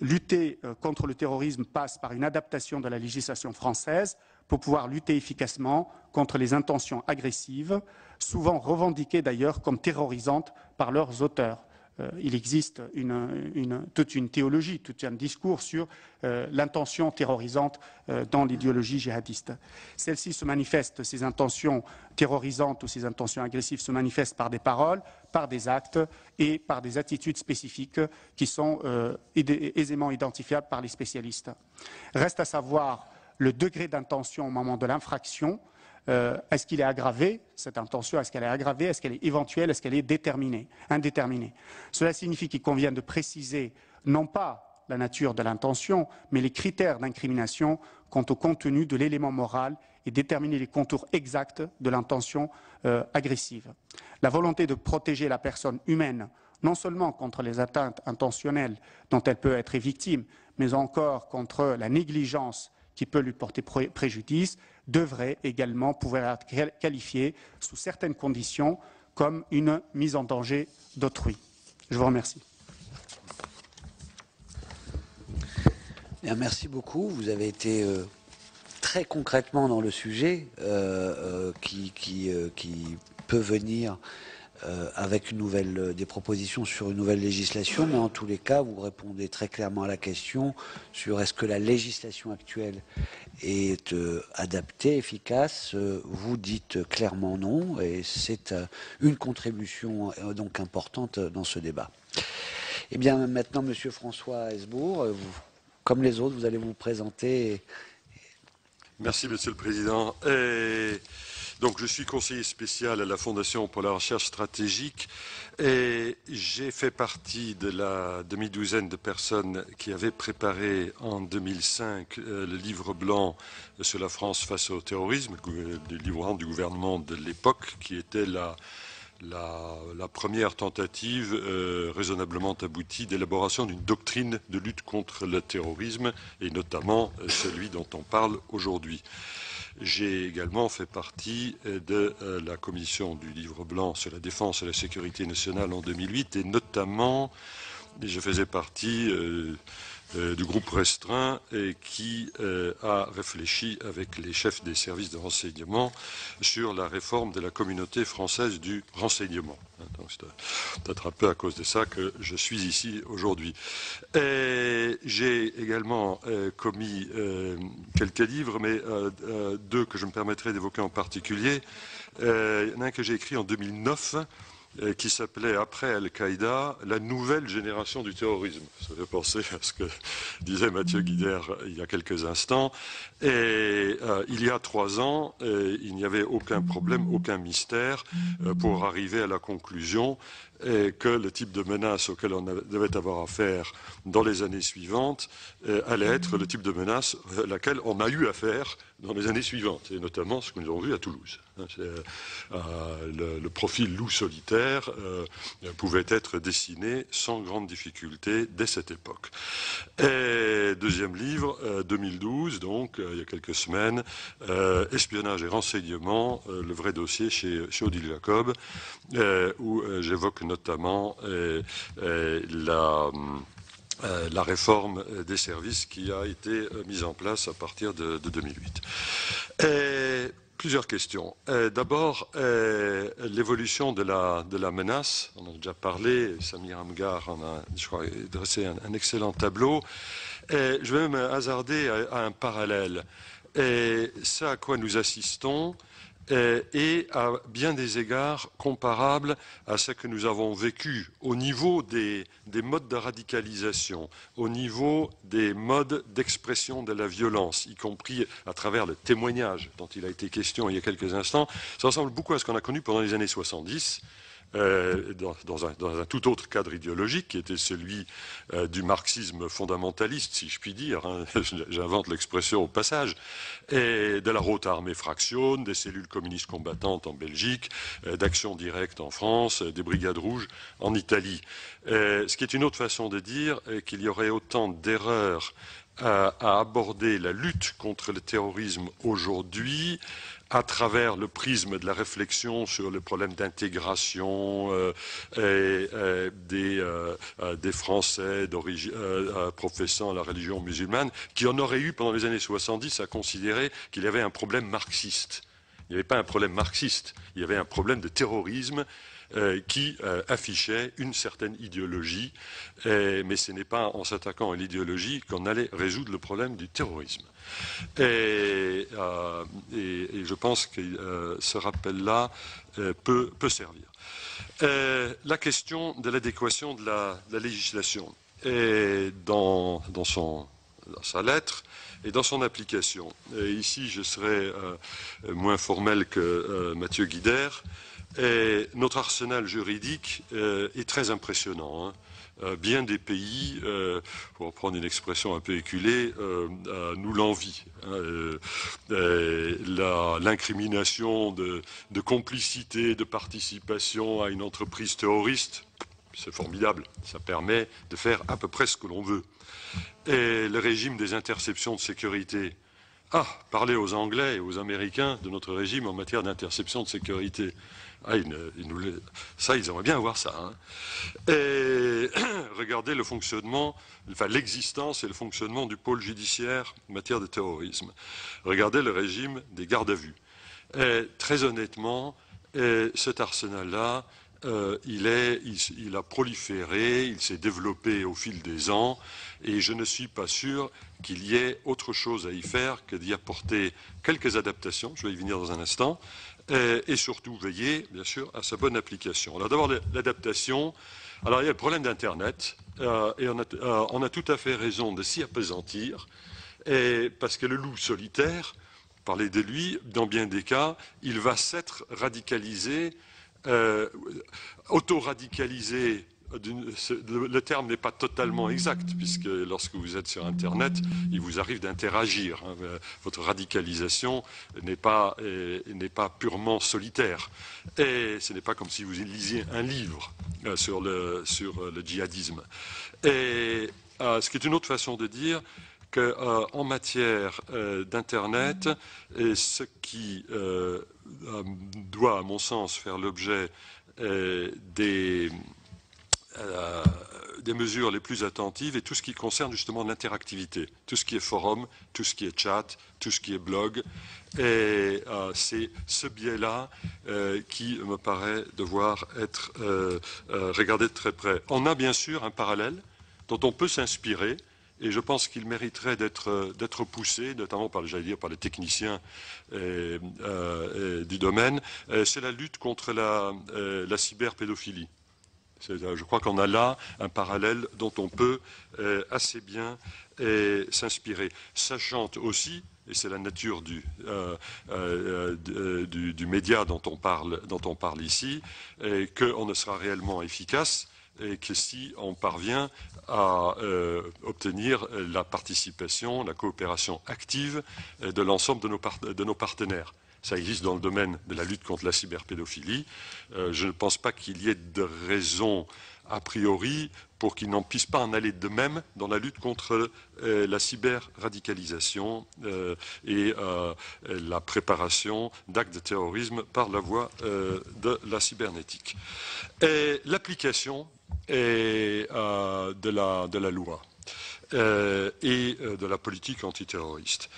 Lutter contre le terrorisme passe par une adaptation de la législation française pour pouvoir lutter efficacement contre les intentions agressives, souvent revendiquées d'ailleurs comme terrorisantes par leurs auteurs. Il existe toute une théologie, tout un discours sur l'intention terrorisante dans l'idéologie djihadiste. Celle-ci se manifeste, ces intentions terrorisantes ou ces intentions agressives se manifestent par des paroles, par des actes et par des attitudes spécifiques qui sont aisément identifiables par les spécialistes. Reste à savoir le degré d'intention au moment de l'infraction. Est-ce qu'il est aggravé, cette intention, est-ce qu'elle est aggravée, est-ce qu'elle est éventuelle, est-ce qu'elle est indéterminée. Cela signifie qu'il convient de préciser non pas la nature de l'intention, mais les critères d'incrimination quant au contenu de l'élément moral et déterminer les contours exacts de l'intention agressive. La volonté de protéger la personne humaine, non seulement contre les atteintes intentionnelles dont elle peut être victime, mais encore contre la négligence qui peut lui porter préjudice, devrait également pouvoir être qualifié sous certaines conditions comme une mise en danger d'autrui. Je vous remercie.
Bien, merci beaucoup. Vous avez été très concrètement dans le sujet qui peut venir avec des propositions sur une nouvelle législation, mais en tous les cas, vous répondez très clairement à la question sur est-ce que la législation actuelle est adaptée, efficace. Vous dites clairement non, et c'est une contribution donc importante dans ce débat. Eh bien, maintenant, Monsieur François Hesbourg, comme les autres, vous allez vous présenter.
Merci, Monsieur le Président. Donc, je suis conseiller spécial à la Fondation pour la recherche stratégique et j'ai fait partie de la demi-douzaine de personnes qui avaient préparé en 2005 le livre blanc sur la France face au terrorisme, le livre blanc du gouvernement de l'époque, qui était la première tentative raisonnablement aboutie d'élaboration d'une doctrine de lutte contre le terrorisme, et notamment celui dont on parle aujourd'hui. J'ai également fait partie de la commission du livre blanc sur la défense et la sécurité nationale en 2008, et notamment, je faisais partie du groupe restreint qui a réfléchi avec les chefs des services de renseignement sur la réforme de la communauté française du renseignement. Donc c'est peut-être un peu à cause de ça que je suis ici aujourd'hui. J'ai également commis quelques livres, mais deux que je me permettrai d'évoquer en particulier. Il y en a un que j'ai écrit en 2009, qui s'appelait, après Al-Qaïda, la nouvelle génération du terrorisme. Ça fait penser à ce que disait Mathieu Guidère il y a quelques instants. Et il y a 3 ans, il n'y avait aucun problème, aucun mystère pour arriver à la conclusion que le type de menace auquel on devait avoir affaire dans les années suivantes allait être le type de menace à laquelle on a eu affaire dans les années suivantes, et notamment ce que nous avons vu à Toulouse. Le profil loup solitaire pouvait être dessiné sans grande difficulté dès cette époque. Et deuxième livre, 2012, donc il y a quelques semaines, espionnage et renseignement, le vrai dossier chez Odile Jacob, où j'évoque notamment la réforme des services qui a été mise en place à partir de 2008. Plusieurs questions. D'abord, l'évolution de la menace. On en a déjà parlé. Samir Amghar en a, je crois, dressé un excellent tableau. Je vais me hasarder à un parallèle. Ce à quoi nous assistons est à bien des égards comparable à ce que nous avons vécu au niveau des modes de radicalisation, au niveau des modes d'expression de la violence, y compris à travers le témoignage dont il a été question il y a quelques instants. Ça ressemble beaucoup à ce qu'on a connu pendant les années 70, dans un tout autre cadre idéologique qui était celui du marxisme fondamentaliste, si je puis dire, hein, j'invente l'expression au passage, et de la Rote Armée Fraction, des cellules communistes combattantes en Belgique, d'Action Directe en France, des Brigades Rouges en Italie. Ce qui est une autre façon de dire qu'il y aurait autant d'erreurs à aborder la lutte contre le terrorisme aujourd'hui à travers le prisme de la réflexion sur le problème d'intégration des Français professant la religion musulmane, qui en auraient eu pendant les années 70 à considérer qu'il y avait un problème marxiste. Il n'y avait pas un problème marxiste, il y avait un problème de terrorisme qui affichait une certaine idéologie, mais ce n'est pas en s'attaquant à l'idéologie qu'on allait résoudre le problème du terrorisme. Et je pense que ce rappel-là peut servir. La question de l'adéquation de la législation est dans sa lettre et dans son application. Et ici, je serai moins formel que Mathieu Guidère. Et notre arsenal juridique est très impressionnant, hein. Bien des pays, pour reprendre une expression un peu éculée, nous l'envient. L'incrimination de complicité, de participation à une entreprise terroriste, c'est formidable. Ça permet de faire à peu près ce que l'on veut. Et le régime des interceptions de sécurité. Ah, parlez aux Anglais et aux Américains de notre régime en matière d'interception de sécurité. Ah, ça, ils aimeraient bien avoir ça. Hein. Et regardez le fonctionnement, enfin l'existence et le fonctionnement du pôle judiciaire en matière de terrorisme. Regardez le régime des gardes à vue. Et, très honnêtement, cet arsenal-là il a proliféré, il s'est développé au fil des ans, et je ne suis pas sûr qu'il y ait autre chose à y faire que d'y apporter quelques adaptations, je vais y venir dans un instant, et surtout veiller, bien sûr, à sa bonne application. Alors d'abord, l'adaptation. Alors il y a le problème d'Internet, et on a tout à fait raison de s'y appesantir, parce que le loup solitaire, parler de lui, dans bien des cas, il va s'être radicalisé, auto-radicalisé. Le terme n'est pas totalement exact, puisque lorsque vous êtes sur Internet, il vous arrive d'interagir. Votre radicalisation n'est pas purement solitaire. Et ce n'est pas comme si vous lisiez un livre sur le djihadisme. Et ce qui est une autre façon de dire qu'en matière d'Internet, ce qui doit, à mon sens, faire l'objet des mesures les plus attentives, et tout ce qui concerne justement l'interactivité, tout ce qui est forum, tout ce qui est chat, tout ce qui est blog, et c'est ce biais-là qui me paraît devoir être regardé de très près. On a bien sûr un parallèle dont on peut s'inspirer, et je pense qu'il mériterait d'être poussé, notamment par les techniciens du domaine, c'est la lutte contre la cyberpédophilie. Je crois qu'on a là un parallèle dont on peut assez bien s'inspirer, sachant aussi, et c'est la nature du média dont on parle ici, qu'on ne sera réellement efficace et que si on parvient à obtenir la participation, la coopération active de l'ensemble de nos partenaires. Ça existe dans le domaine de la lutte contre la cyberpédophilie. Je ne pense pas qu'il y ait de raison a priori pour qu'il n'en puisse pas en aller de même dans la lutte contre la cyberradicalisation et la préparation d'actes de terrorisme par la voie de la cybernétique. L'application de la loi et de la politique antiterroriste.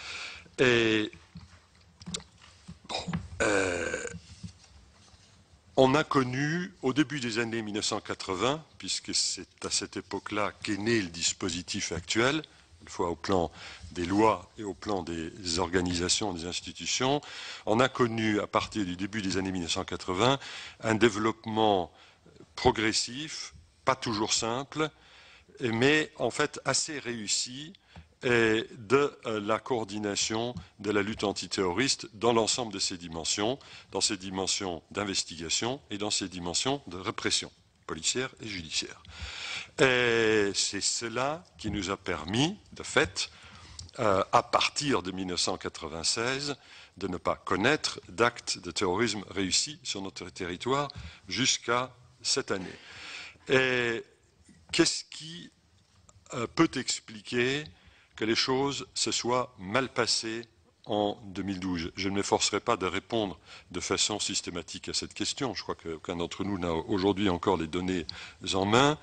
On a connu, au début des années 1980, puisque c'est à cette époque-là qu'est né le dispositif actuel, une fois au plan des lois et au plan des organisations, des institutions, on a connu, à partir du début des années 1980, un développement progressif, pas toujours simple, mais en fait assez réussi, de la coordination de la lutte antiterroriste dans l'ensemble de ses dimensions, dans ses dimensions d'investigation et dans ses dimensions de répression policière et judiciaire. Et c'est cela qui nous a permis, de fait, à partir de 1996, de ne pas connaître d'actes de terrorisme réussis sur notre territoire jusqu'à cette année. Et qu'est-ce qui peut expliquer que les choses se soient mal passées en 2012. Je ne m'efforcerai pas de répondre de façon systématique à cette question. Je crois qu'aucun d'entre nous n'a aujourd'hui encore les données en main.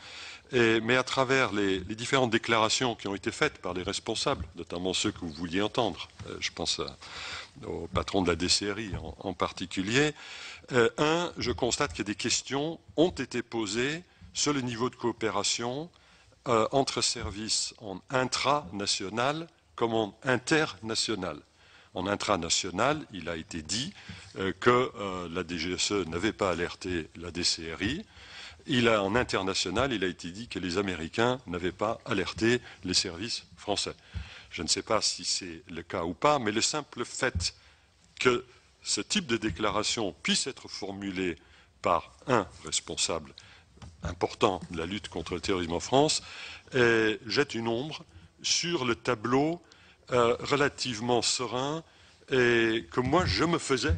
Mais à travers les différentes déclarations qui ont été faites par les responsables, notamment ceux que vous vouliez entendre, je pense au patron de la DCRI en particulier, je constate que des questions ont été posées sur le niveau de coopération entre services en intranational comme en international. En intranational, il a été dit que la DGSE n'avait pas alerté la DCRI. En international, il a été dit que les Américains n'avaient pas alerté les services français. Je ne sais pas si c'est le cas ou pas, mais le simple fait que ce type de déclaration puisse être formulé par un responsable important de la lutte contre le terrorisme en France jette une ombre sur le tableau relativement serein et que moi je me faisais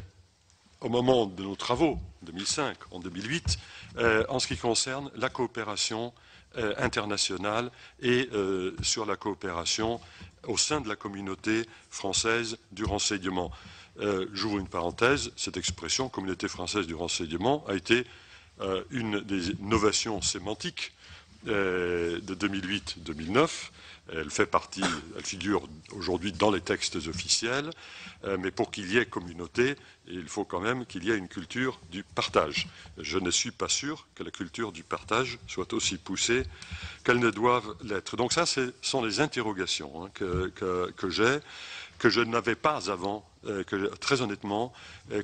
au moment de nos travaux, en 2005, en 2008, en ce qui concerne la coopération internationale et sur la coopération au sein de la communauté française du renseignement. J'ouvre une parenthèse, cette expression, communauté française du renseignement, a été une des innovations sémantiques de 2008-2009. Elle figure aujourd'hui dans les textes officiels, mais pour qu'il y ait communauté, il faut quand même qu'il y ait une culture du partage. Je ne suis pas sûr que la culture du partage soit aussi poussée qu'elle ne doive l'être. Donc ça, ce sont les interrogations que j'ai, que je n'avais pas avant, très honnêtement,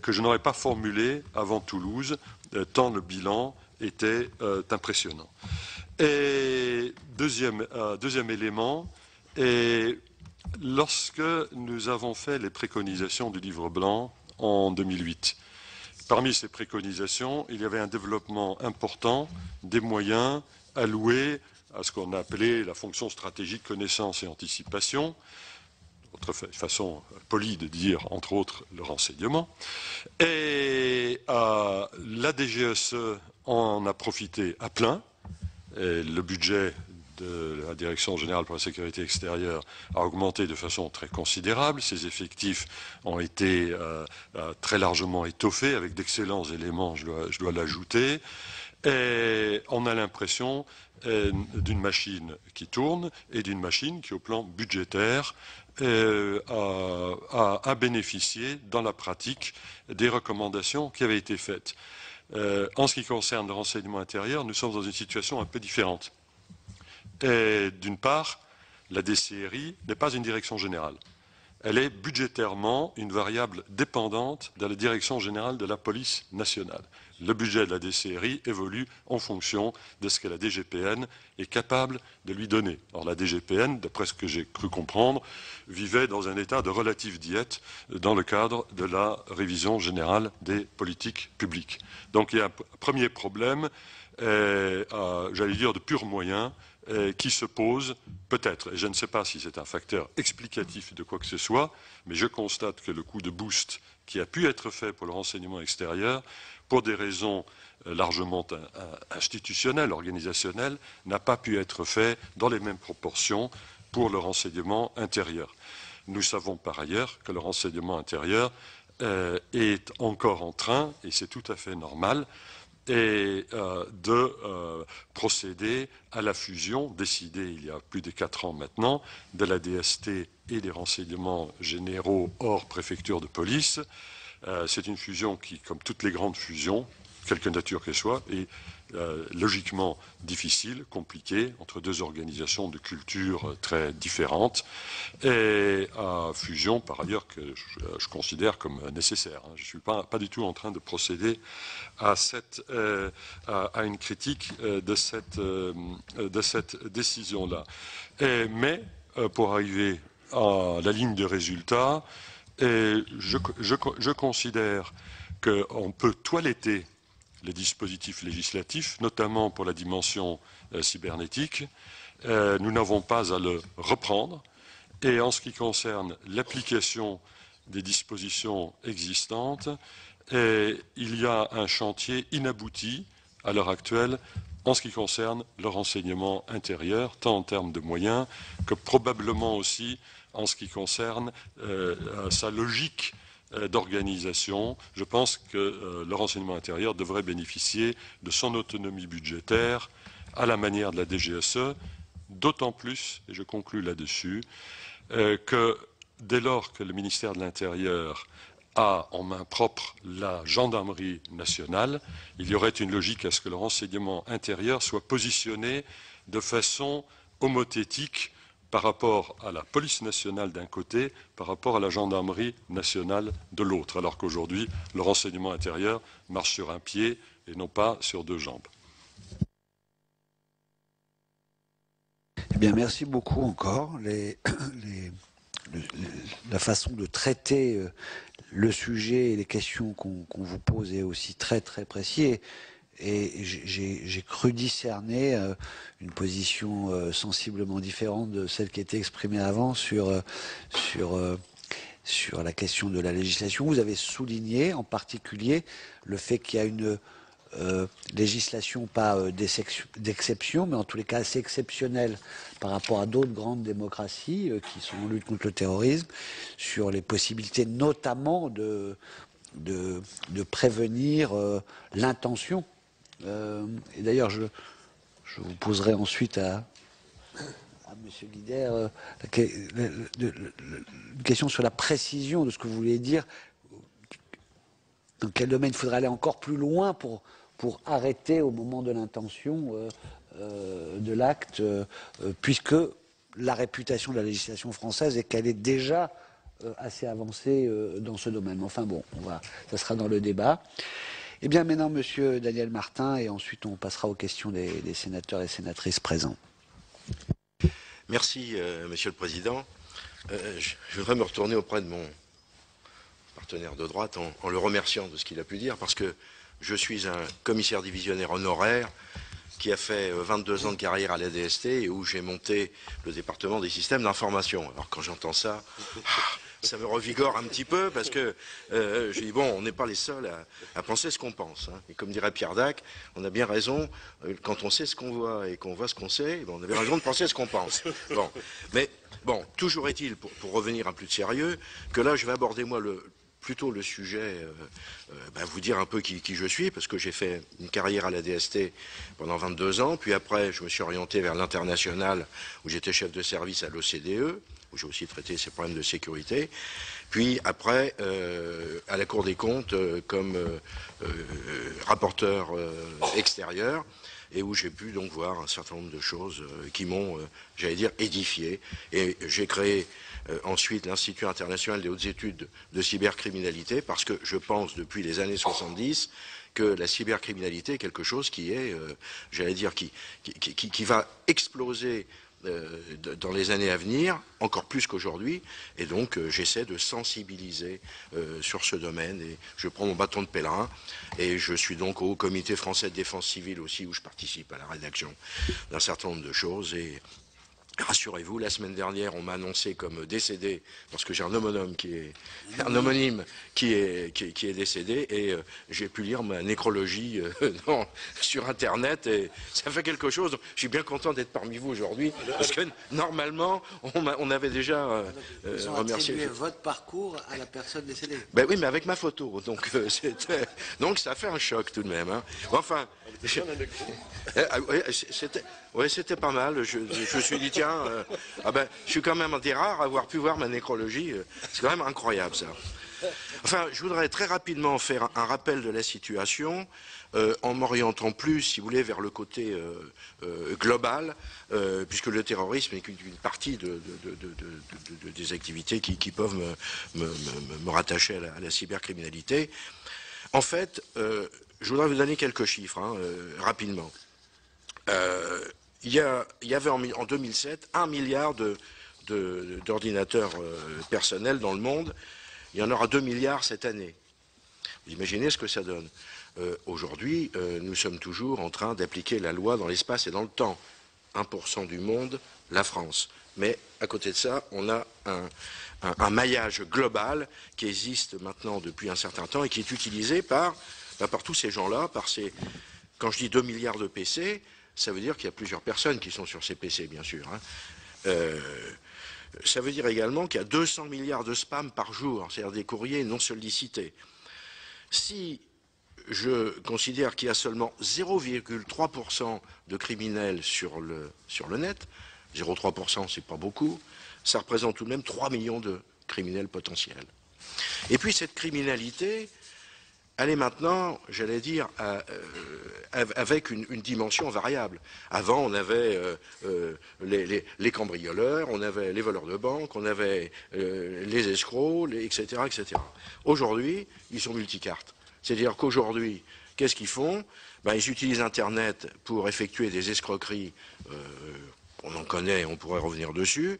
que je n'aurais pas formulées avant Toulouse, tant le bilan était impressionnant. Et deuxième élément, et lorsque nous avons fait les préconisations du livre blanc en 2008, parmi ces préconisations, il y avait un développement important des moyens alloués à ce qu'on a appelé la fonction stratégique connaissance et anticipation, autre façon polie de dire, entre autres, le renseignement. Et la DGSE en a profité à plein. Et le budget de la Direction générale pour la sécurité extérieure a augmenté de façon très considérable. Ses effectifs ont été très largement étoffés avec d'excellents éléments, je dois l'ajouter. Et on a l'impression d'une machine qui tourne et d'une machine qui, au plan budgétaire, a bénéficié dans la pratique des recommandations qui avaient été faites. En ce qui concerne le renseignement intérieur, nous sommes dans une situation un peu différente. D'une part, la DCRI n'est pas une direction générale. Elle est budgétairement une variable dépendante de la direction générale de la police nationale. Le budget de la DCRI évolue en fonction de ce que la DGPN est capable de lui donner. Or, la DGPN, d'après ce que j'ai cru comprendre, vivait dans un état de relative diète dans le cadre de la révision générale des politiques publiques. Donc, il y a un premier problème, j'allais dire de purs moyens, qui se pose peut-être, et je ne sais pas si c'est un facteur explicatif de quoi que ce soit, mais je constate que le coup de boost qui a pu être fait pour le renseignement extérieur, pour des raisons largement institutionnelles, organisationnelles, n'a pas pu être fait dans les mêmes proportions pour le renseignement intérieur. Nous savons par ailleurs que le renseignement intérieur est encore en train, et c'est tout à fait normal, de procéder à la fusion décidée il y a plus de 4 ans maintenant de la DST et des renseignements généraux hors préfecture de police. C'est une fusion qui, comme toutes les grandes fusions, quelque nature qu'elle soit, est logiquement difficile, compliquée, entre deux organisations de culture très différentes, et fusion par ailleurs que je considère comme nécessaire. Je ne suis pas du tout en train de procéder à une critique de cette décision-là. Mais pour arriver à la ligne de résultat, je considère qu'on peut toiletter les dispositifs législatifs, notamment pour la dimension cybernétique. Nous n'avons pas à le reprendre. Et en ce qui concerne l'application des dispositions existantes, il y a un chantier inabouti à l'heure actuelle en ce qui concerne le renseignement intérieur, tant en termes de moyens que probablement aussi en ce qui concerne sa logique d'organisation. Je pense que le renseignement intérieur devrait bénéficier de son autonomie budgétaire à la manière de la DGSE, d'autant plus, et je conclus là-dessus, que dès lors que le ministère de l'Intérieur a en main propre la gendarmerie nationale, il y aurait une logique à ce que le renseignement intérieur soit positionné de façon homothétique par rapport à la police nationale d'un côté, par rapport à la gendarmerie nationale de l'autre, alors qu'aujourd'hui, le renseignement intérieur marche sur un pied et non pas sur 2 jambes.
Eh bien, merci beaucoup encore. La façon de traiter le sujet et les questions qu'on vous pose est aussi très très précis. Et j'ai cru discerner une position sensiblement différente de celle qui était exprimée avant sur la question de la législation. Vous avez souligné en particulier le fait qu'il y a une législation pas d'exception, mais en tous les cas assez exceptionnelle par rapport à d'autres grandes démocraties qui sont en lutte contre le terrorisme, sur les possibilités notamment de prévenir l'intention. Et d'ailleurs, je je vous poserai ensuite à M. Guider une question sur la précision de ce que vous voulez dire. Dans quel domaine il faudrait aller encore plus loin pour arrêter au moment de l'intention de l'acte, puisque la réputation de la législation française est qu'elle est déjà assez avancée dans ce domaine. Enfin bon, ça sera dans le débat. Eh bien maintenant, Monsieur Daniel Martin, et ensuite on passera aux questions des sénateurs et sénatrices présents.
Merci, Monsieur le Président. Je voudrais me retourner auprès de mon partenaire de droite en le remerciant de ce qu'il a pu dire, parce que je suis un commissaire divisionnaire honoraire qui a fait 22 ans de carrière à la DST et où j'ai monté le département des systèmes d'information. Alors quand j'entends ça, ça me revigore un petit peu parce que je dis bon, on n'est pas les seuls à penser ce qu'on pense. Hein. Et comme dirait Pierre Dac, on a bien raison, quand on sait ce qu'on voit et qu'on voit ce qu'on sait, on avait raison de penser ce qu'on pense. Bon, mais bon, toujours est-il, pour revenir à plus de sérieux, que là je vais aborder moi plutôt le sujet, vous dire un peu qui je suis, parce que j'ai fait une carrière à la DST pendant 22 ans, puis après je me suis orienté vers l'international où j'étais chef de service à l'OCDE, où j'ai aussi traité ces problèmes de sécurité, puis après à la Cour des comptes comme rapporteur extérieur, et où j'ai pu donc voir un certain nombre de choses qui m'ont, j'allais dire, édifié. Et j'ai créé ensuite l'Institut international des hautes études de cybercriminalité, parce que je pense depuis les années 70 que la cybercriminalité est quelque chose qui est, j'allais dire, qui va exploser dans les années à venir, encore plus qu'aujourd'hui, et donc j'essaie de sensibiliser sur ce domaine, et je prends mon bâton de pèlerin, et je suis donc au Comité français de défense civile aussi, où je participe à la rédaction d'un certain nombre de choses, et rassurez-vous, la semaine dernière, on m'a annoncé comme décédé, parce que j'ai un homonyme qui est décédé, et j'ai pu lire ma nécrologie sur Internet, et ça fait quelque chose. Donc, je suis bien content d'être parmi vous aujourd'hui, parce que normalement, on avait déjà remercié.
Votre parcours à la personne décédée.
Ben oui, mais avec ma photo, donc donc ça fait un choc tout de même. Hein. Enfin, c'était pas mal. Je me suis dit tiens, je suis quand même un des rares à avoir pu voir ma nécrologie. C'est quand même incroyable ça. Enfin, je voudrais très rapidement faire un rappel de la situation en m'orientant plus, si vous voulez, vers le côté global, puisque le terrorisme est une partie des activités qui peuvent me rattacher à la cybercriminalité. En fait, je voudrais vous donner quelques chiffres, rapidement. Il y avait en 2007 1 milliard d'ordinateurs personnels dans le monde. Il y en aura 2 milliards cette année. Vous imaginez ce que ça donne. Aujourd'hui, nous sommes toujours en train d'appliquer la loi dans l'espace et dans le temps. 1% du monde, la France. Mais à côté de ça, on a un maillage global qui existe maintenant depuis un certain temps et qui est utilisé par tous ces gens-là, quand je dis 2 milliards de PC, ça veut dire qu'il y a plusieurs personnes qui sont sur ces PC, bien sûr. Hein. Ça veut dire également qu'il y a 200 milliards de spam par jour, c'est-à-dire des courriers non sollicités. Si je considère qu'il y a seulement 0,3% de criminels sur le net, 0,3% c'est pas beaucoup, ça représente tout de même 3 millions de criminels potentiels. Et puis cette criminalité, elle est maintenant, j'allais dire, avec une dimension variable. Avant, on avait les cambrioleurs, on avait les voleurs de banque, on avait les escrocs, etc., etc. Aujourd'hui, ils sont multicartes. C'est-à-dire qu'aujourd'hui, qu'est-ce qu'ils font? Ils utilisent Internet pour effectuer des escroqueries, on en connaît, on pourrait revenir dessus.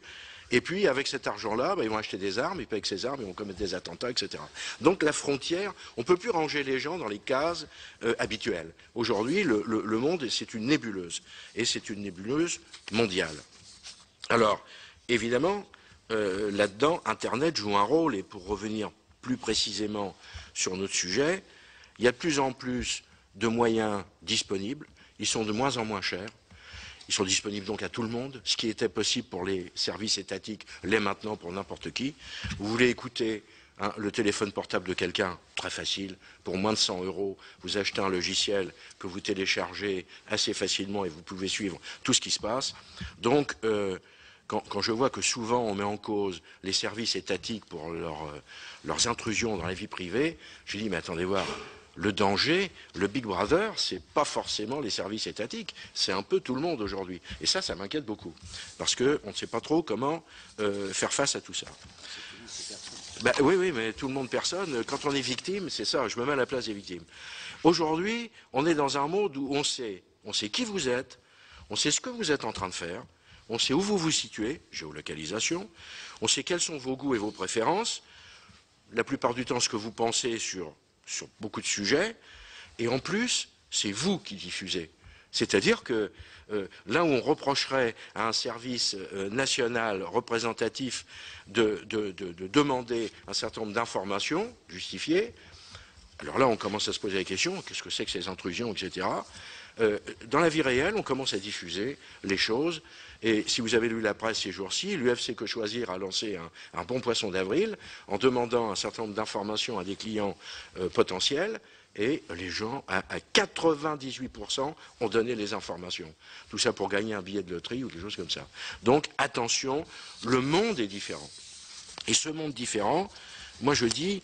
Et puis, avec cet argent-là, ils vont acheter des armes, et puis avec ces armes, ils vont commettre des attentats, etc. Donc la frontière, on ne peut plus ranger les gens dans les cases habituelles. Aujourd'hui, le monde, c'est une nébuleuse. Et c'est une nébuleuse mondiale. Alors, évidemment, là-dedans, Internet joue un rôle, et pour revenir plus précisément sur notre sujet, il y a de plus en plus de moyens disponibles, ils sont de moins en moins chers. Ils sont disponibles donc à tout le monde. Ce qui était possible pour les services étatiques l'est maintenant pour n'importe qui. Vous voulez écouter hein, le téléphone portable de quelqu'un, très facile, pour moins de 100 €, vous achetez un logiciel que vous téléchargez assez facilement et vous pouvez suivre tout ce qui se passe. Donc, quand je vois que souvent on met en cause les services étatiques pour leurs intrusions dans la vie privée, je dis mais attendez voir, le danger, le Big Brother, c'est pas forcément les services étatiques, c'est un peu tout le monde aujourd'hui. Et ça m'inquiète beaucoup, parce qu'on ne sait pas trop comment faire face à tout ça. Ben, oui, mais tout le monde, personne. Quand on est victime, c'est ça, je me mets à la place des victimes. Aujourd'hui, on est dans un monde où on sait qui vous êtes, on sait ce que vous êtes en train de faire, on sait où vous vous situez, géolocalisation, on sait quels sont vos goûts et vos préférences, la plupart du temps ce que vous pensez sur beaucoup de sujets, et en plus, c'est vous qui diffusez. C'est-à-dire que là où on reprocherait à un service national représentatif de demander un certain nombre d'informations justifiées, alors là on commence à se poser la question, qu'est-ce que c'est que ces intrusions, etc. Dans la vie réelle, on commence à diffuser les choses. Et si vous avez lu la presse ces jours-ci, l'UFC Que Choisir a lancé un bon poisson d'avril en demandant un certain nombre d'informations à des clients potentiels. Et les gens, à 98%, ont donné les informations. Tout ça pour gagner un billet de loterie ou des choses comme ça. Donc, attention, le monde est différent. Et ce monde différent, moi je dis,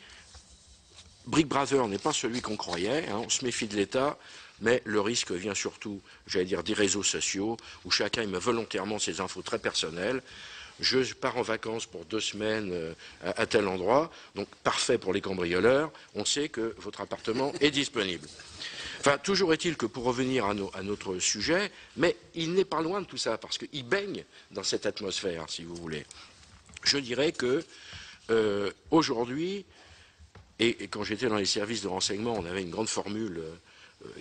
Big Brother n'est pas celui qu'on croyait, hein, on se méfie de l'État, mais le risque vient surtout, j'allais dire, des réseaux sociaux, où chacun met volontairement ses infos très personnelles. Je pars en vacances pour 2 semaines à tel endroit, donc parfait pour les cambrioleurs, on sait que votre appartement est disponible. Enfin, toujours est-il que pour revenir à notre sujet, mais il n'est pas loin de tout ça, parce qu'il baigne dans cette atmosphère, si vous voulez. Je dirais que aujourd'hui, et quand j'étais dans les services de renseignement, on avait une grande formule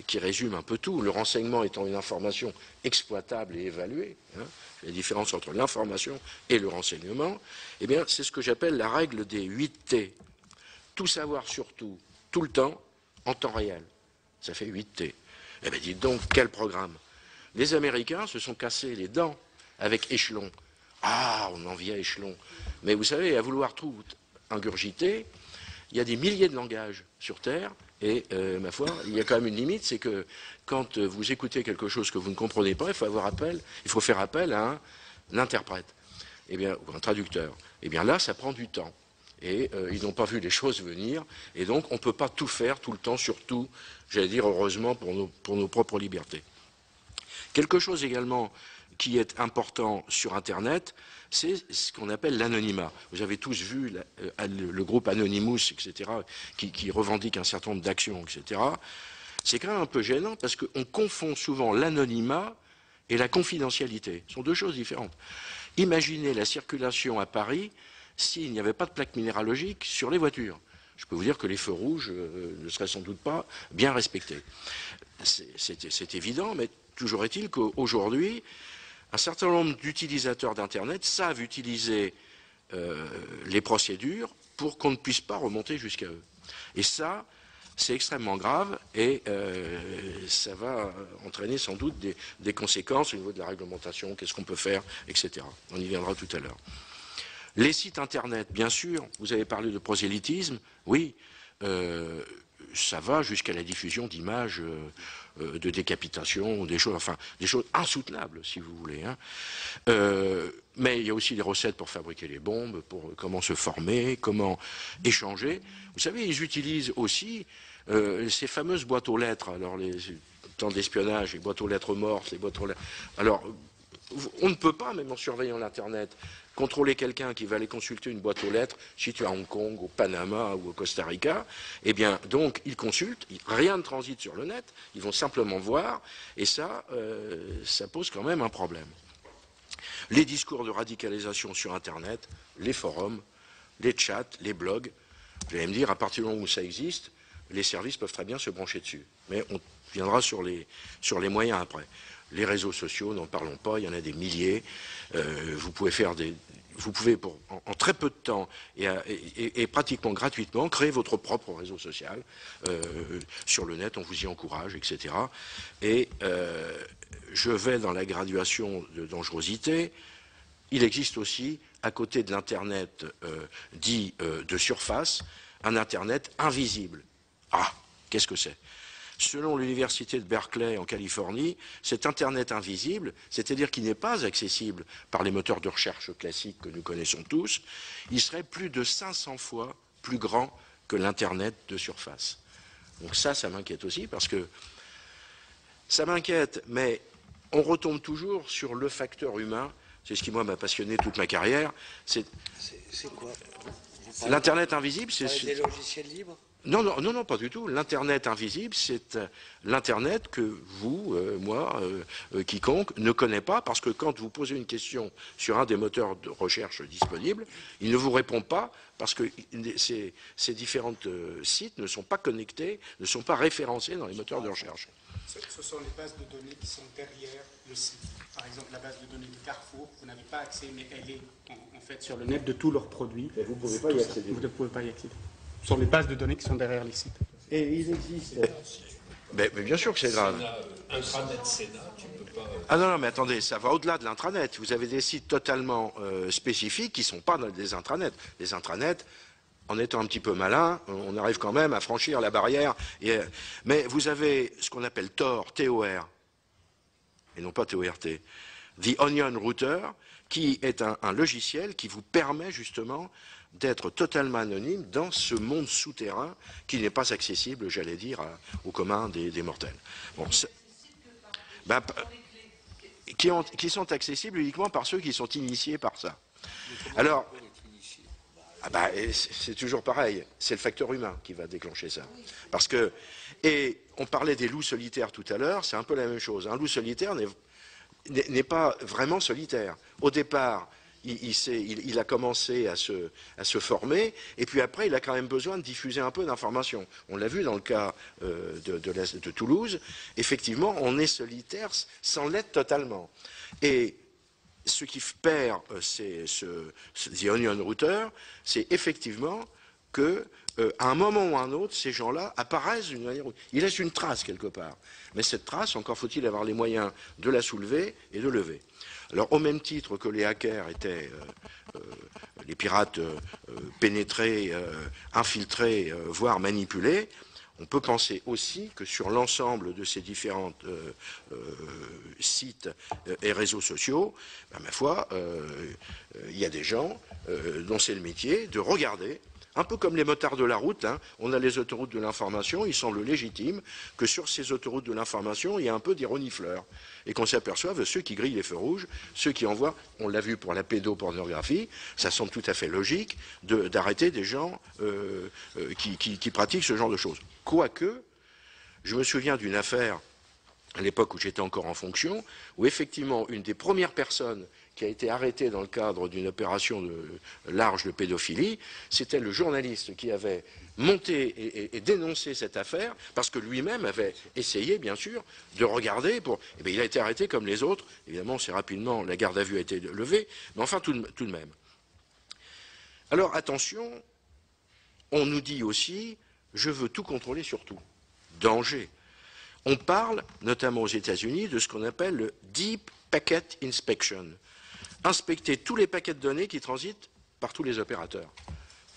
qui résume un peu tout, le renseignement étant une information exploitable et évaluée, hein, la différence entre l'information et le renseignement, eh bien, c'est ce que j'appelle la règle des 8 T. Tout savoir sur tout, tout le temps, en temps réel. Ça fait 8 T. Eh bien, dites donc, quel programme? Les Américains se sont cassés les dents avec Échelon. Ah, on enviait Échelon. Mais vous savez, à vouloir tout ingurgiter, il y a des milliers de langages sur Terre, et ma foi, il y a quand même une limite, c'est que quand vous écoutez quelque chose que vous ne comprenez pas, il faut faire appel à un interprète, ou un traducteur. Eh bien là, ça prend du temps. Et ils n'ont pas vu les choses venir, et donc on ne peut pas tout faire tout le temps, surtout, j'allais dire heureusement, pour nos propres libertés. Quelque chose également qui est important sur Internet, c'est ce qu'on appelle l'anonymat. Vous avez tous vu le groupe Anonymous, etc., qui revendique un certain nombre d'actions, etc. C'est quand même un peu gênant parce qu'on confond souvent l'anonymat et la confidentialité. Ce sont deux choses différentes. Imaginez la circulation à Paris s'il n'y avait pas de plaque minéralogique sur les voitures. Je peux vous dire que les feux rouges ne seraient sans doute pas bien respectés. C'est évident, mais toujours est-il qu'aujourd'hui, un certain nombre d'utilisateurs d'Internet savent utiliser les procédures pour qu'on ne puisse pas remonter jusqu'à eux. Et ça, c'est extrêmement grave et ça va entraîner sans doute des conséquences au niveau de la réglementation, qu'est-ce qu'on peut faire, etc. On y viendra tout à l'heure. Les sites Internet, bien sûr, vous avez parlé de prosélytisme, oui, ça va jusqu'à la diffusion d'images de décapitation, des choses insoutenables, si vous voulez. Hein. Mais il y a aussi des recettes pour fabriquer les bombes, pour comment se former, comment échanger. Vous savez, ils utilisent aussi ces fameuses boîtes aux lettres. Alors, les temps d'espionnage, les boîtes aux lettres mortes, les boîtes aux lettres... Alors, on ne peut pas, même en surveillant l'Internet, contrôler quelqu'un qui va aller consulter une boîte aux lettres située à Hong Kong, au Panama ou au Costa Rica. Eh bien, donc, ils consultent, rien ne transite sur le net, ils vont simplement voir, et ça, ça pose quand même un problème. Les discours de radicalisation sur Internet, les forums, les chats, les blogs, vous allez me dire, à partir du moment où ça existe, les services peuvent très bien se brancher dessus. Mais on viendra sur les moyens après. Les réseaux sociaux, n'en parlons pas, il y en a des milliers. Vous pouvez en très peu de temps et pratiquement gratuitement créer votre propre réseau social sur le net, on vous y encourage, etc. Et je vais dans la graduation de dangerosité. il existe aussi, à côté de l'Internet dit de surface, un Internet invisible. Ah, qu'est-ce que c'est? Selon l'université de Berkeley en Californie, cet Internet invisible, c'est-à-dire qui n'est pas accessible par les moteurs de recherche classiques que nous connaissons tous, il serait plus de 500 fois plus grand que l'Internet de surface. Donc ça m'inquiète aussi parce que ça m'inquiète, mais on retombe toujours sur le facteur humain. C'est ce qui, moi, m'a passionné toute ma carrière. C'est
quoi?
l'Internet invisible, c'est
des logiciels libres?
Non, pas du tout. L'Internet invisible, c'est l'Internet que vous, moi, quiconque ne connaît pas, parce que quand vous posez une question sur un des moteurs de recherche disponibles, il ne vous répond pas, parce que ces différents sites ne sont pas connectés, ne sont pas référencés dans les moteurs de recherche.
Ce sont les bases de données qui sont derrière le site. Par exemple, la base de données de Carrefour, vous n'avez pas accès, mais elle est en fait sur le net de tous leurs produits.
Mais vous ne pouvez pas y accéder.
Vous ne pouvez pas y accéder. Ce sont les bases de données qui sont derrière les sites.
Et il existe.
Mais bien sûr que c'est grave.
Intranet Sénat, tu peux pas...
Ah non, mais attendez, ça va au-delà de l'intranet. Vous avez des sites totalement spécifiques qui ne sont pas dans des intranets. Les intranets, en étant un petit peu malin, on arrive quand même à franchir la barrière. Mais vous avez ce qu'on appelle Tor, T-O-R, et non pas T-O-R-T, The Onion Router, qui est un logiciel qui vous permet justement d'être totalement anonyme dans ce monde souterrain qui n'est pas accessible, j'allais dire, au commun des mortels. Bon, qui sont accessibles uniquement par ceux qui sont initiés par ça. Alors, c'est toujours pareil, c'est le facteur humain qui va déclencher ça. Parce que, et on parlait des loups solitaires tout à l'heure, c'est un peu la même chose. Un loup solitaire n'est pas vraiment solitaire. Au départ, il a commencé à se former, et puis après, il a quand même besoin de diffuser un peu d'informations. On l'a vu dans le cas de Toulouse, effectivement, on est solitaire sans l'être totalement. Et ce qui perd The Onion Router, c'est effectivement que à un moment ou à un autre, ces gens-là apparaissent d'une manière. Ils laissent une trace quelque part. Mais cette trace, encore faut-il avoir les moyens de la soulever et de lever. Alors, au même titre que les hackers étaient les pirates pénétrés, infiltrés, voire manipulés, on peut penser aussi que sur l'ensemble de ces différents sites et réseaux sociaux, ma foi, il y a des gens dont c'est le métier de regarder. Un peu comme les motards de la route, hein, on a les autoroutes de l'information, il semble légitime que sur ces autoroutes de l'information, il y a un peu des renifleurs. Et qu'on s'aperçoive, ceux qui grillent les feux rouges, ceux qui envoient, on l'a vu pour la pédopornographie, ça semble tout à fait logique d'arrêter des gens qui pratiquent ce genre de choses. Quoique, je me souviens d'une affaire, à l'époque où j'étais encore en fonction, où effectivement, une des premières personnes qui a été arrêté dans le cadre d'une opération large de pédophilie, c'était le journaliste qui avait monté et dénoncé cette affaire, parce que lui-même avait essayé, bien sûr, de regarder pour... Eh bien, il a été arrêté comme les autres. Évidemment, c'est rapidement, la garde à vue a été levée, mais enfin, tout de même. Alors, attention, on nous dit aussi, je veux tout contrôler sur tout. Danger. On parle, notamment aux États-Unis, de ce qu'on appelle le Deep Packet Inspection. Inspecter tous les paquets de données qui transitent par tous les opérateurs.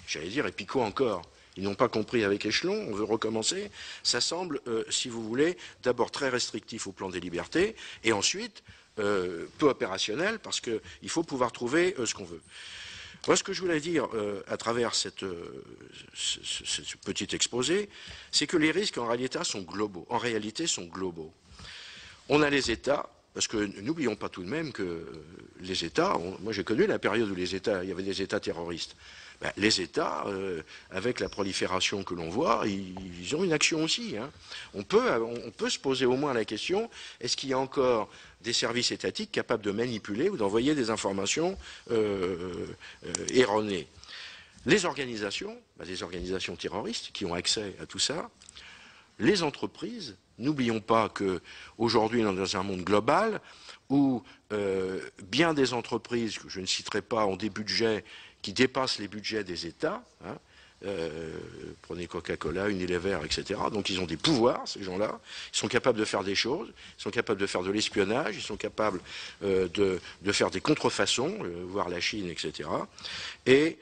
J'allais dire, et puis quoi encore? Ils n'ont pas compris avec échelon, on veut recommencer. Ça semble, si vous voulez, d'abord très restrictif au plan des libertés, et ensuite peu opérationnel, parce qu'il faut pouvoir trouver ce qu'on veut. Moi, ce que je voulais dire à travers ce petit exposé, c'est que les risques en réalité sont globaux. On a les États. Parce que n'oublions pas tout de même que les États, moi j'ai connu la période où il y avait des États terroristes. Ben, les États, avec la prolifération que l'on voit, ils ont une action aussi. Hein. On peut se poser au moins la question, est-ce qu'il y a encore des services étatiques capables de manipuler ou d'envoyer des informations erronées? Les organisations terroristes qui ont accès à tout ça, les entreprises. N'oublions pas qu'aujourd'hui, on est dans un monde global où bien des entreprises, que je ne citerai pas, ont des budgets qui dépassent les budgets des États. Hein. Prenez Coca-Cola, Unilever, etc. Donc ils ont des pouvoirs, ces gens-là. Ils sont capables de faire des choses, ils sont capables de faire de l'espionnage, ils sont capables de faire des contrefaçons, voire la Chine, etc. Et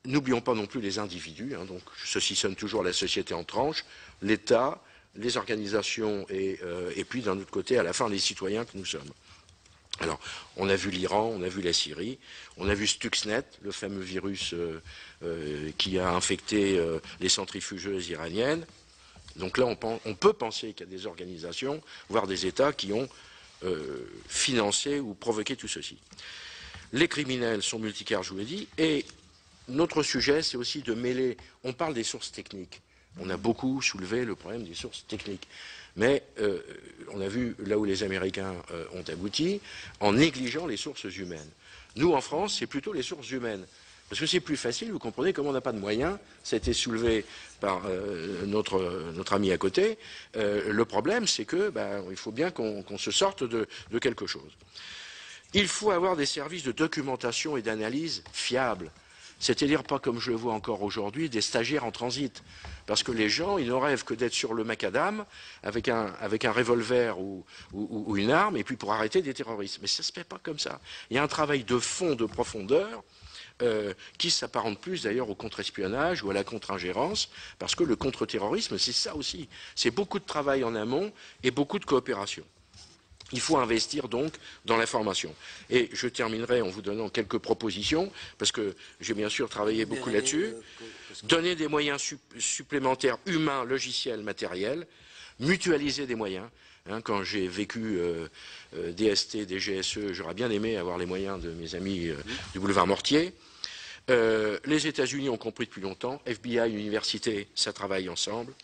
n'oublions pas non plus les individus. Donc je saucissonne toujours la société en tranches, l'État, les organisations et puis d'un autre côté, à la fin, les citoyens que nous sommes. Alors, on a vu l'Iran, on a vu la Syrie, on a vu Stuxnet, le fameux virus qui a infecté les centrifugeuses iraniennes. Donc là, on peut penser qu'il y a des organisations, voire des États qui ont financé ou provoqué tout ceci. Les criminels sont multicartes, je vous l'ai dit, et notre sujet, c'est aussi de mêler, on parle des sources techniques, on a beaucoup soulevé le problème des sources techniques. Mais on a vu là où les Américains ont abouti en négligeant les sources humaines. Nous, en France, c'est plutôt les sources humaines. Parce que c'est plus facile, vous comprenez, comme on n'a pas de moyens, ça a été soulevé par notre ami à côté. Le problème, c'est que il faut bien qu'on se sorte de quelque chose. Il faut avoir des services de documentation et d'analyse fiables. C'est-à-dire pas comme je le vois encore aujourd'hui, des stagiaires en transit. Parce que les gens, ils ne rêvent que d'être sur le macadam avec un revolver ou une arme, et puis pour arrêter des terroristes. Mais ça ne se fait pas comme ça. Il y a un travail de fond, de profondeur, qui s'apparente plus d'ailleurs au contre-espionnage ou à la contre-ingérence, parce que le contre-terrorisme, c'est ça aussi. C'est beaucoup de travail en amont et beaucoup de coopération. Il faut investir donc dans la formation. Et je terminerai en vous donnant quelques propositions, parce que j'ai bien sûr travaillé beaucoup là-dessus. Donner des moyens supplémentaires humains, logiciels, matériels, mutualiser des moyens. Quand j'ai vécu DST, DGSE, j'aurais bien aimé avoir les moyens de mes amis du boulevard Mortier. Les États-Unis ont compris depuis longtemps. FBI, université, ça travaille ensemble.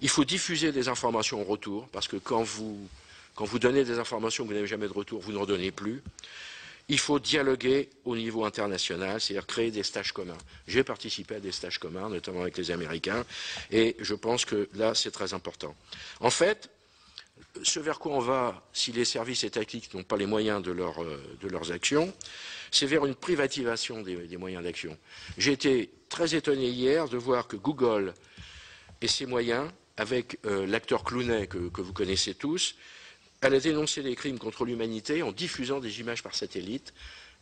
Il faut diffuser des informations au retour, parce que quand vous donnez des informations que vous n'avez jamais de retour, vous n'en donnez plus. Il faut dialoguer au niveau international, c'est-à-dire créer des stages communs. J'ai participé à des stages communs, notamment avec les Américains, et je pense que là, c'est très important. En fait, ce vers quoi on va, si les services étatiques n'ont pas les moyens de leurs actions, c'est vers une privatisation des moyens d'action. J'ai été très étonné hier de voir que Google et ses moyens, avec l'acteur Clooney que vous connaissez tous, elle a dénoncé les crimes contre l'humanité en diffusant des images par satellite.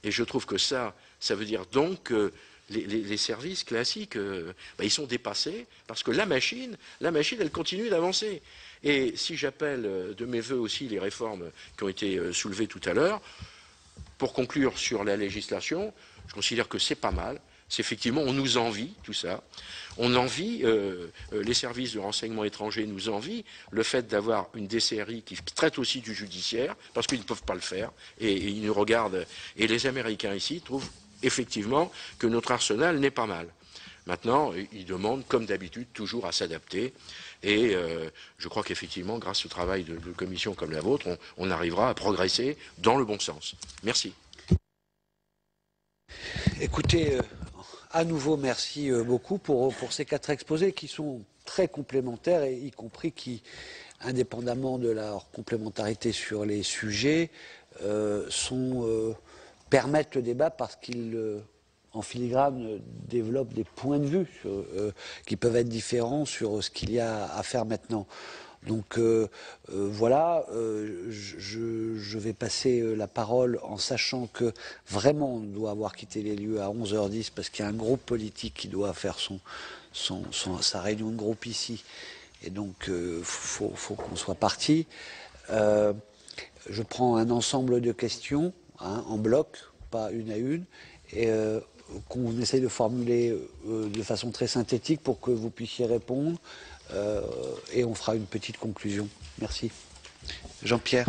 Et je trouve que ça veut dire donc que les services classiques, ils sont dépassés parce que la machine, elle continue d'avancer. Et si j'appelle de mes voeux aussi les réformes qui ont été soulevées tout à l'heure, pour conclure sur la législation, je considère que c'est pas mal. C'est effectivement, on nous envie tout ça. On envie, les services de renseignement étrangers nous envient le fait d'avoir une DCRI qui traite aussi du judiciaire, parce qu'ils ne peuvent pas le faire, et ils nous regardent. Et les Américains ici trouvent effectivement que notre arsenal n'est pas mal. Maintenant, ils demandent, comme d'habitude, toujours à s'adapter. Et je crois qu'effectivement, grâce au travail de commissions comme la vôtre, on arrivera à progresser dans le bon sens. Merci.
Écoutez, à nouveau, merci beaucoup pour ces 4 exposés qui sont très complémentaires, et y compris qui, indépendamment de leur complémentarité sur les sujets, permettent le débat parce qu'ils, en filigrane, développent des points de vue qui peuvent être différents sur ce qu'il y a à faire maintenant. Donc voilà, je vais passer la parole en sachant que vraiment on doit avoir quitté les lieux à 11h10 parce qu'il y a un groupe politique qui doit faire sa réunion de groupe ici. Et donc faut qu'on soit parti. Je prends un ensemble de questions en bloc, pas une à une, et qu'on essaye de formuler de façon très synthétique pour que vous puissiez répondre. Et on fera une petite conclusion. Merci. Jean-Pierre.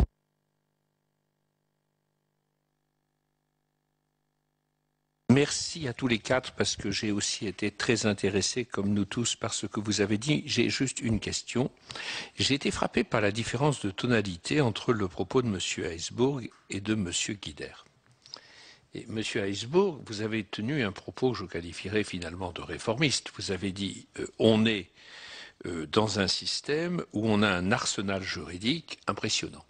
Merci à tous les 4 parce que j'ai aussi été très intéressé, comme nous tous, par ce que vous avez dit. J'ai juste une question. J'ai été frappé par la différence de tonalité entre le propos de M. Heisbourg et de M. Guider. Et M. Heisbourg, vous avez tenu un propos que je qualifierais finalement de réformiste. Vous avez dit on est dans un système où on a un arsenal juridique impressionnant.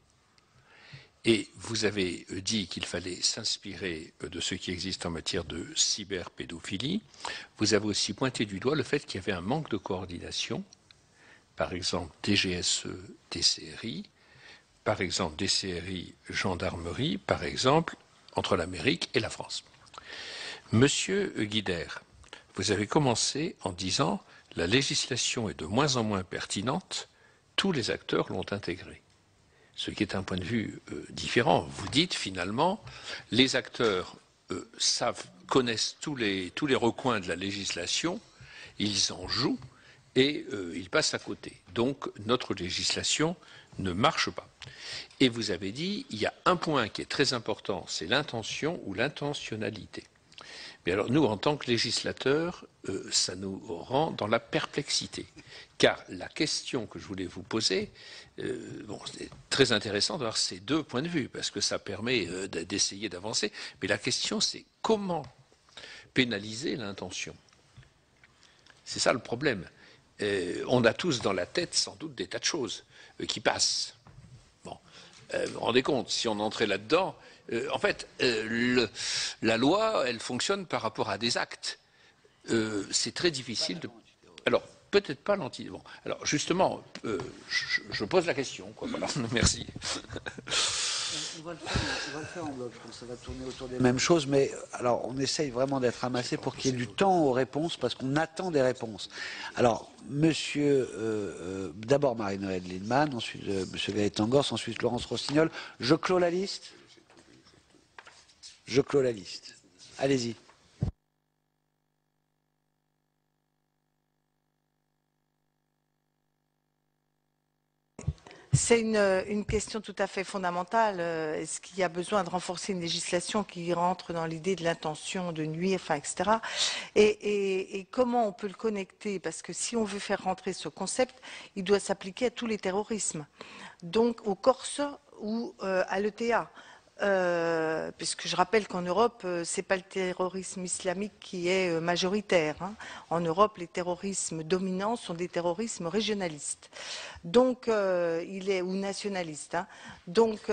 Et vous avez dit qu'il fallait s'inspirer de ce qui existe en matière de cyberpédophilie. Vous avez aussi pointé du doigt le fait qu'il y avait un manque de coordination, par exemple DGSE, DCRI, par exemple DCRI, gendarmerie, par exemple entre l'Amérique et la France. Monsieur Guider, vous avez commencé en disant « la législation est de moins en moins pertinente, tous les acteurs l'ont intégrée ». Ce qui est un point de vue différent. Vous dites finalement, les acteurs connaissent tous les recoins de la législation, ils en jouent et ils passent à côté. Donc notre législation ne marche pas. Et vous avez dit, il y a un point qui est très important, c'est l'intention ou l'intentionnalité. Mais alors nous, en tant que législateurs, ça nous rend dans la perplexité. Car la question que je voulais vous poser, c'est très intéressant d'avoir ces deux points de vue, parce que ça permet d'essayer d'avancer. Mais la question, c'est comment pénaliser l'intention? C'est ça le problème. On a tous dans la tête, sans doute, des tas de choses qui passent. Bon, vous vous rendez compte, si on entrait là-dedans, en fait, la loi, elle fonctionne par rapport à des actes. C'est très difficile de... Alors, peut-être pas l'anti... Bon, alors, justement, je pose la question, quoi, voilà. Merci.
On va le faire en bloc, je pense que ça va tourner autour des mêmes choses, mais alors, on essaye vraiment d'être amassé pour qu'il y ait du temps aux réponses, parce qu'on attend des réponses. Alors, d'abord Marie-Noëlle Lienemann, ensuite monsieur Gaëtan Gors, ensuite Laurence Rossignol. Je clôt la liste. Je clôt la liste. Allez-y.
C'est une question tout à fait fondamentale. Est-ce qu'il y a besoin de renforcer une législation qui rentre dans l'idée de l'intention de nuire, enfin, etc. Et comment on peut le connecter? Parce que si on veut faire rentrer ce concept, il doit s'appliquer à tous les terrorismes. Donc au Corse ou à l'ETA. Puisque je rappelle qu'en Europe, c'est pas le terrorisme islamique qui est majoritaire. Hein. En Europe, les terrorismes dominants sont des terrorismes régionalistes, donc ou nationalistes. Hein. Donc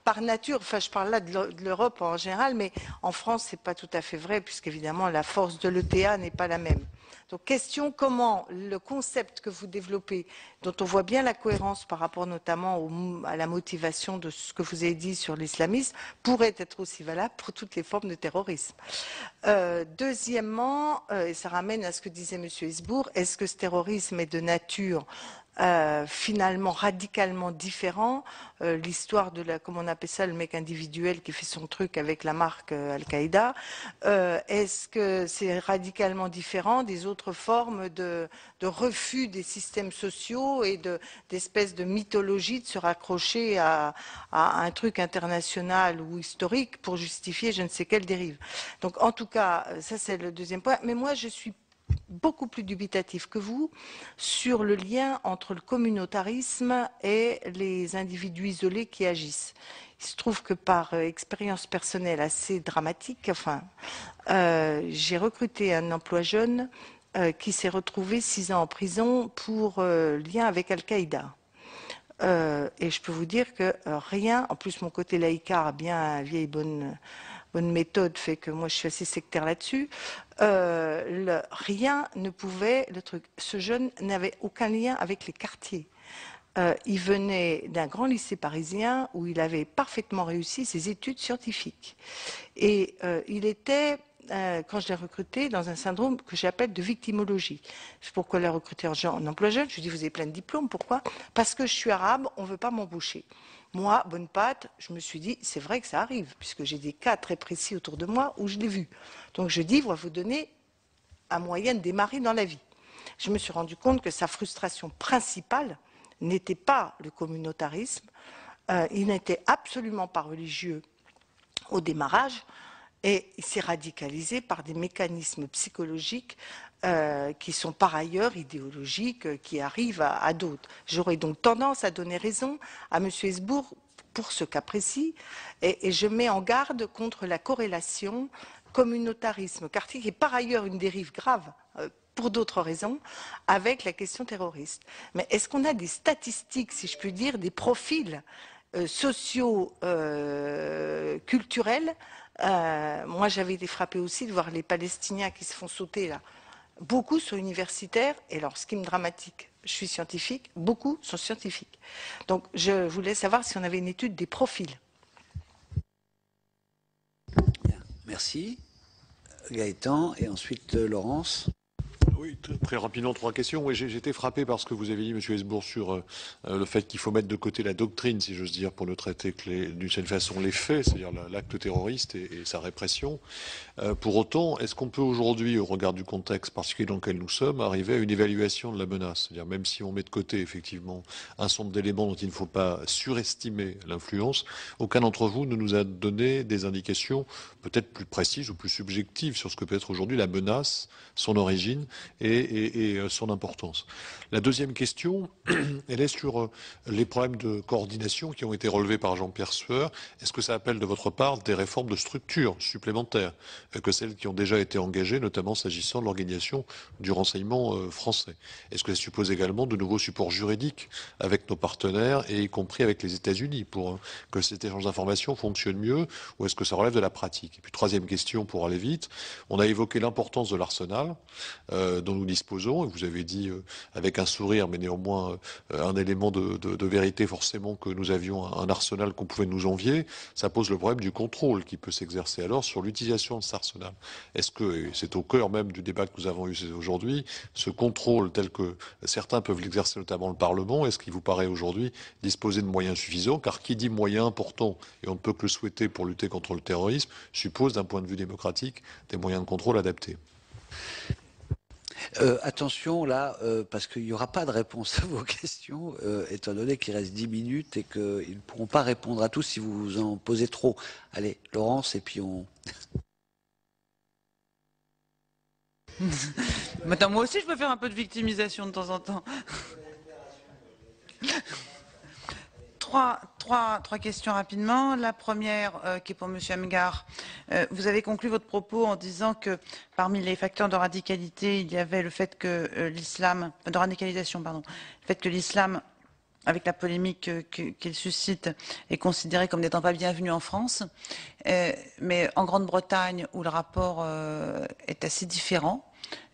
par nature, enfin je parle là de l'Europe en général, mais en France c'est pas tout à fait vrai, puisqu'évidemment la force de l'ETA n'est pas la même. Donc question, comment le concept que vous développez, dont on voit bien la cohérence par rapport notamment à la motivation de ce que vous avez dit sur l'islamisme, pourrait être aussi valable pour toutes les formes de terrorisme. Deuxièmement, et ça ramène à ce que disait M. Hesbourg, est-ce que ce terrorisme est de nature finalement radicalement différent, l'histoire de la, comme on appelle ça, le mec individuel qui fait son truc avec la marque Al-Qaïda, est-ce que c'est radicalement différent des autres formes de refus des systèmes sociaux et d'espèces de mythologie de se raccrocher à un truc international ou historique pour justifier je ne sais quelle dérive. Donc en tout cas, ça c'est le deuxième point, mais moi je suis beaucoup plus dubitatif que vous sur le lien entre le communautarisme et les individus isolés qui agissent. Il se trouve que par expérience personnelle assez dramatique, j'ai recruté un emploi jeune qui s'est retrouvé 6 ans en prison pour lien avec Al-Qaïda. Et je peux vous dire que rien, en plus mon côté laïcard, bien vieille bonne méthode fait que moi je suis assez sectaire là-dessus, rien ne pouvait, ce jeune n'avait aucun lien avec les quartiers. Il venait d'un grand lycée parisien où il avait parfaitement réussi ses études scientifiques. Et il était, quand je l'ai recruté, dans un syndrome que j'appelle de victimologie. C'est pourquoi je l'ai recruté en emploi jeune. Je lui ai dit, vous avez plein de diplômes, pourquoi? Parce que je suis arabe, on ne veut pas m'embaucher. Moi, bonne patte, je me suis dit, c'est vrai que ça arrive, puisque j'ai des cas très précis autour de moi où je l'ai vu. Donc je dis, on va vous donner un moyen de démarrer dans la vie. Je me suis rendu compte que sa frustration principale n'était pas le communautarisme, il n'était absolument pas religieux au démarrage, et il s'est radicalisé par des mécanismes psychologiques qui sont par ailleurs idéologiques, qui arrivent à d'autres. J'aurais donc tendance à donner raison à M. Hesbourg pour ce cas précis, et je mets en garde contre la corrélation communautarisme-quartier, qui est par ailleurs une dérive grave, pour d'autres raisons, avec la question terroriste. Mais est-ce qu'on a des statistiques, si je puis dire, des profils socio-culturels. Moi, j'avais été frappée aussi de voir les Palestiniens qui se font sauter là. Beaucoup sont universitaires, et alors, ce qui me dramatique, je suis scientifique, beaucoup sont scientifiques. Donc, je voulais savoir si on avait une étude des profils.
Bien. Merci. Gaëtan, et ensuite Laurence.
Oui, très rapidement, 3 questions. Oui, j'ai été frappé par ce que vous avez dit, M. Hesbourg, sur le fait qu'il faut mettre de côté la doctrine, si j'ose dire, pour ne traiter que d'une certaine façon les faits, c'est-à-dire l'acte terroriste et sa répression. Pour autant, est-ce qu'on peut aujourd'hui, au regard du contexte particulier dans lequel nous sommes, arriver à une évaluation de la menace? C'est-à-dire même si on met de côté effectivement un certain nombre d'éléments dont il ne faut pas surestimer l'influence, aucun d'entre vous ne nous a donné des indications peut-être plus précises ou plus subjectives sur ce que peut être aujourd'hui la menace, son origine et son importance. La deuxième question, elle est sur les problèmes de coordination qui ont été relevés par Jean-Pierre Sueur. Est-ce que ça appelle de votre part des réformes de structure supplémentaires que celles qui ont déjà été engagées, notamment s'agissant de l'organisation du renseignement français? Est-ce que ça suppose également de nouveaux supports juridiques avec nos partenaires, et y compris avec les États-Unis, pour que cet échange d'informations fonctionne mieux, ou est-ce que ça relève de la pratique? Et puis troisième question, pour aller vite, on a évoqué l'importance de l'arsenal dont nous disposons, et vous avez dit avec un sourire, mais néanmoins un élément de vérité forcément, que nous avions un arsenal qu'on pouvait nous envier. Ça pose le problème du contrôle qui peut s'exercer alors sur l'utilisation de cet arsenal. Est-ce que, et c'est au cœur même du débat que nous avons eu aujourd'hui, ce contrôle tel que certains peuvent l'exercer, notamment le Parlement, est-ce qu'il vous paraît aujourd'hui disposer de moyens suffisants? Car qui dit moyens importants, et on ne peut que le souhaiter pour lutter contre le terrorisme, suppose d'un point de vue démocratique des moyens de contrôle adaptés.
Attention là, parce qu'il n'y aura pas de réponse à vos questions, étant donné qu'il reste 10 minutes et qu'ils ne pourront pas répondre à tous si vous en posez trop. Allez, Laurence, et puis on...
Attends, moi aussi je peux faire un peu de victimisation de temps en temps. Trois questions rapidement. La première, qui est pour M. Amghar. Vous avez conclu votre propos en disant que parmi les facteurs de radicalité, il y avait le fait que l'islam, de radicalisation, pardon, le fait que l'islam, avec la polémique qu'il suscite, est considéré comme n'étant pas bienvenu en France. Mais en Grande-Bretagne, où le rapport est assez différent,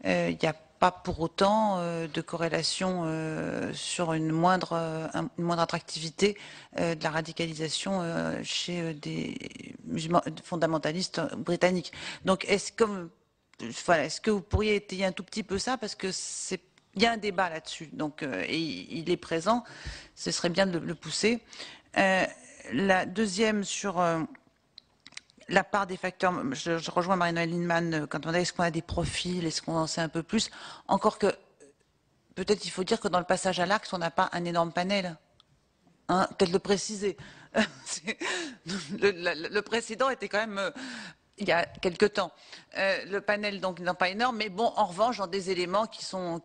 il n'y a pas pour autant de corrélation sur une moindre attractivité de la radicalisation chez des musulmans fondamentalistes britanniques. Donc est-ce que vous pourriez étayer un tout petit peu ça, parce que il y a un débat là-dessus, donc et il est présent, ce serait bien de le pousser. La deuxième sur la part des facteurs, je rejoins Marie-Noëlle Lienemann quand on dit est-ce qu'on a des profils, est-ce qu'on en sait un peu plus, encore que peut-être il faut dire que dans le passage à l'acte, on n'a pas un énorme panel, hein, peut-être le préciser. Le précédent était quand même il y a quelque temps. Le panel donc n'est pas énorme, mais bon, en revanche, dans des éléments qui sont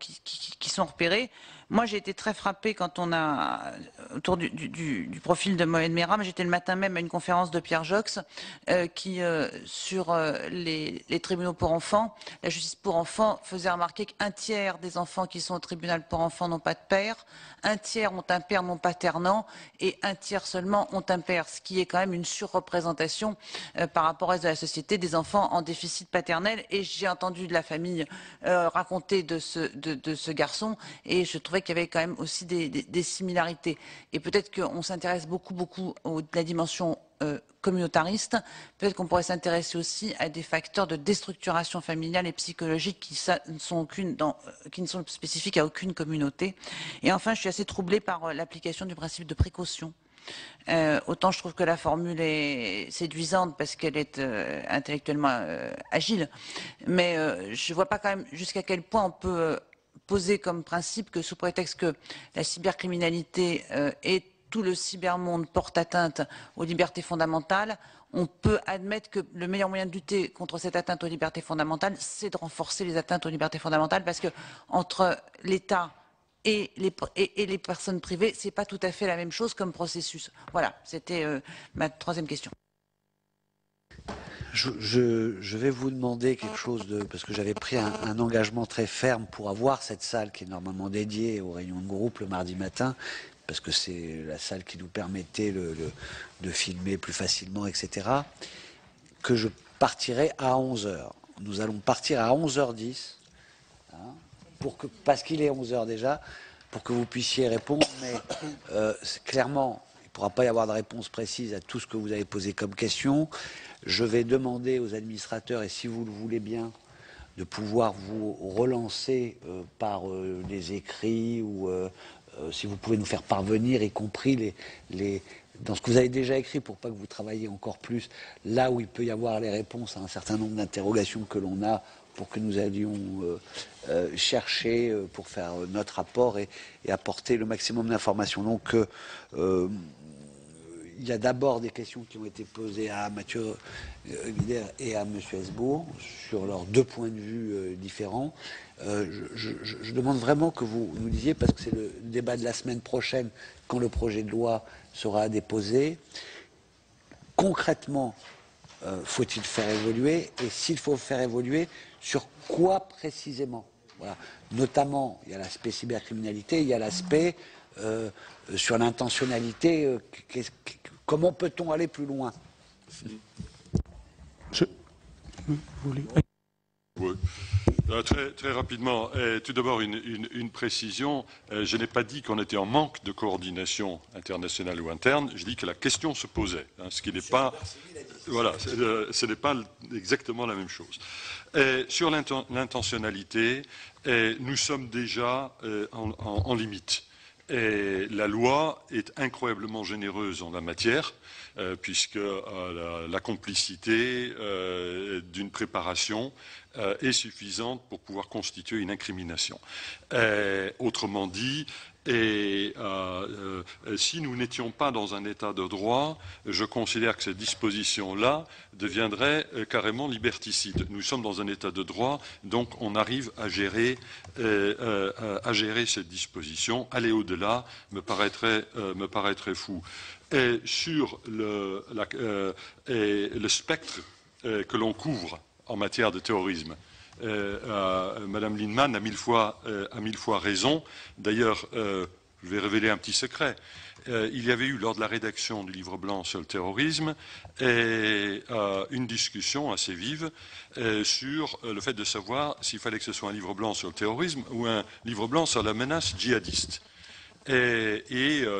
repérés. Moi, j'ai été très frappée quand on a, autour du profil de Mohamed Merah, j'étais le matin même à une conférence de Pierre Jox, qui, sur les tribunaux pour enfants, la justice pour enfants faisait remarquer qu'un tiers des enfants qui sont au tribunal pour enfants n'ont pas de père, un tiers ont un père non paternant, et un tiers seulement ont un père, ce qui est quand même une surreprésentation par rapport au reste de la société des enfants en déficit paternel. Et j'ai entendu de la famille raconter de ce garçon, et je trouvais qu'il y avait quand même aussi des similarités. Et peut-être qu'on s'intéresse beaucoup à la dimension communautariste. Peut-être qu'on pourrait s'intéresser aussi à des facteurs de déstructuration familiale et psychologique qui ne sont spécifiques à aucune communauté. Et enfin, je suis assez troublée par l'application du principe de précaution. Autant je trouve que la formule est séduisante parce qu'elle est intellectuellement agile, mais je ne vois pas quand même jusqu'à quel point on peut poser comme principe que sous prétexte que la cybercriminalité et tout le cybermonde porte atteinte aux libertés fondamentales, on peut admettre que le meilleur moyen de lutter contre cette atteinte aux libertés fondamentales, c'est de renforcer les atteintes aux libertés fondamentales, parce que entre l'État et les personnes privées, c'est pas tout à fait la même chose comme processus. Voilà, c'était ma troisième question.
Je vais vous demander quelque chose parce que j'avais pris un engagement très ferme pour avoir cette salle qui est normalement dédiée aux réunions de groupe le mardi matin, parce que c'est la salle qui nous permettait de filmer plus facilement, etc., que je partirai à 11h. Nous allons partir à 11h10, hein, parce qu'il est 11h déjà, pour que vous puissiez répondre, mais clairement, il ne pourra pas y avoir de réponse précise à tout ce que vous avez posé comme question. Je vais demander aux administrateurs, et si vous le voulez bien, de pouvoir vous relancer par les écrits ou si vous pouvez nous faire parvenir, y compris dans ce que vous avez déjà écrit, pour pas que vous travailliez encore plus, là où il peut y avoir les réponses à un certain nombre d'interrogations que l'on a, pour que nous allions chercher pour faire notre rapport et apporter le maximum d'informations. Donc, il y a d'abord des questions qui ont été posées à Mathieu Guider et à M. Hesbourg sur leurs deux points de vue différents. Je demande vraiment que vous nous disiez, parce que c'est le débat de la semaine prochaine, quand le projet de loi sera déposé, concrètement, faut-il faire évoluer, et s'il faut faire évoluer, sur quoi précisément? Voilà. Notamment, il y a l'aspect cybercriminalité, il y a l'aspect sur l'intentionnalité, comment peut-on aller plus loin?
Oui. Très rapidement, tout d'abord une précision. Je n'ai pas dit qu'on était en manque de coordination internationale ou interne. Je dis que la question se posait, hein, ce qui n'est pas, voilà, ce n'est pas exactement la même chose. Sur l'intentionnalité, nous sommes déjà en limite. Et la loi est incroyablement généreuse en la matière, puisque la complicité d'une préparation est suffisante pour pouvoir constituer une incrimination. Autrement dit, si nous n'étions pas dans un état de droit, je considère que cette disposition-là deviendrait carrément liberticide. Nous sommes dans un état de droit, donc on arrive à gérer cette disposition. Aller au-delà me paraîtrait fou. Et sur le spectre que l'on couvre en matière de terrorisme, Madame Lindemann a mille fois raison. D'ailleurs, je vais révéler un petit secret. Il y avait eu, lors de la rédaction du livre blanc sur le terrorisme, une discussion assez vive sur le fait de savoir s'il fallait que ce soit un livre blanc sur le terrorisme ou un livre blanc sur la menace djihadiste. Et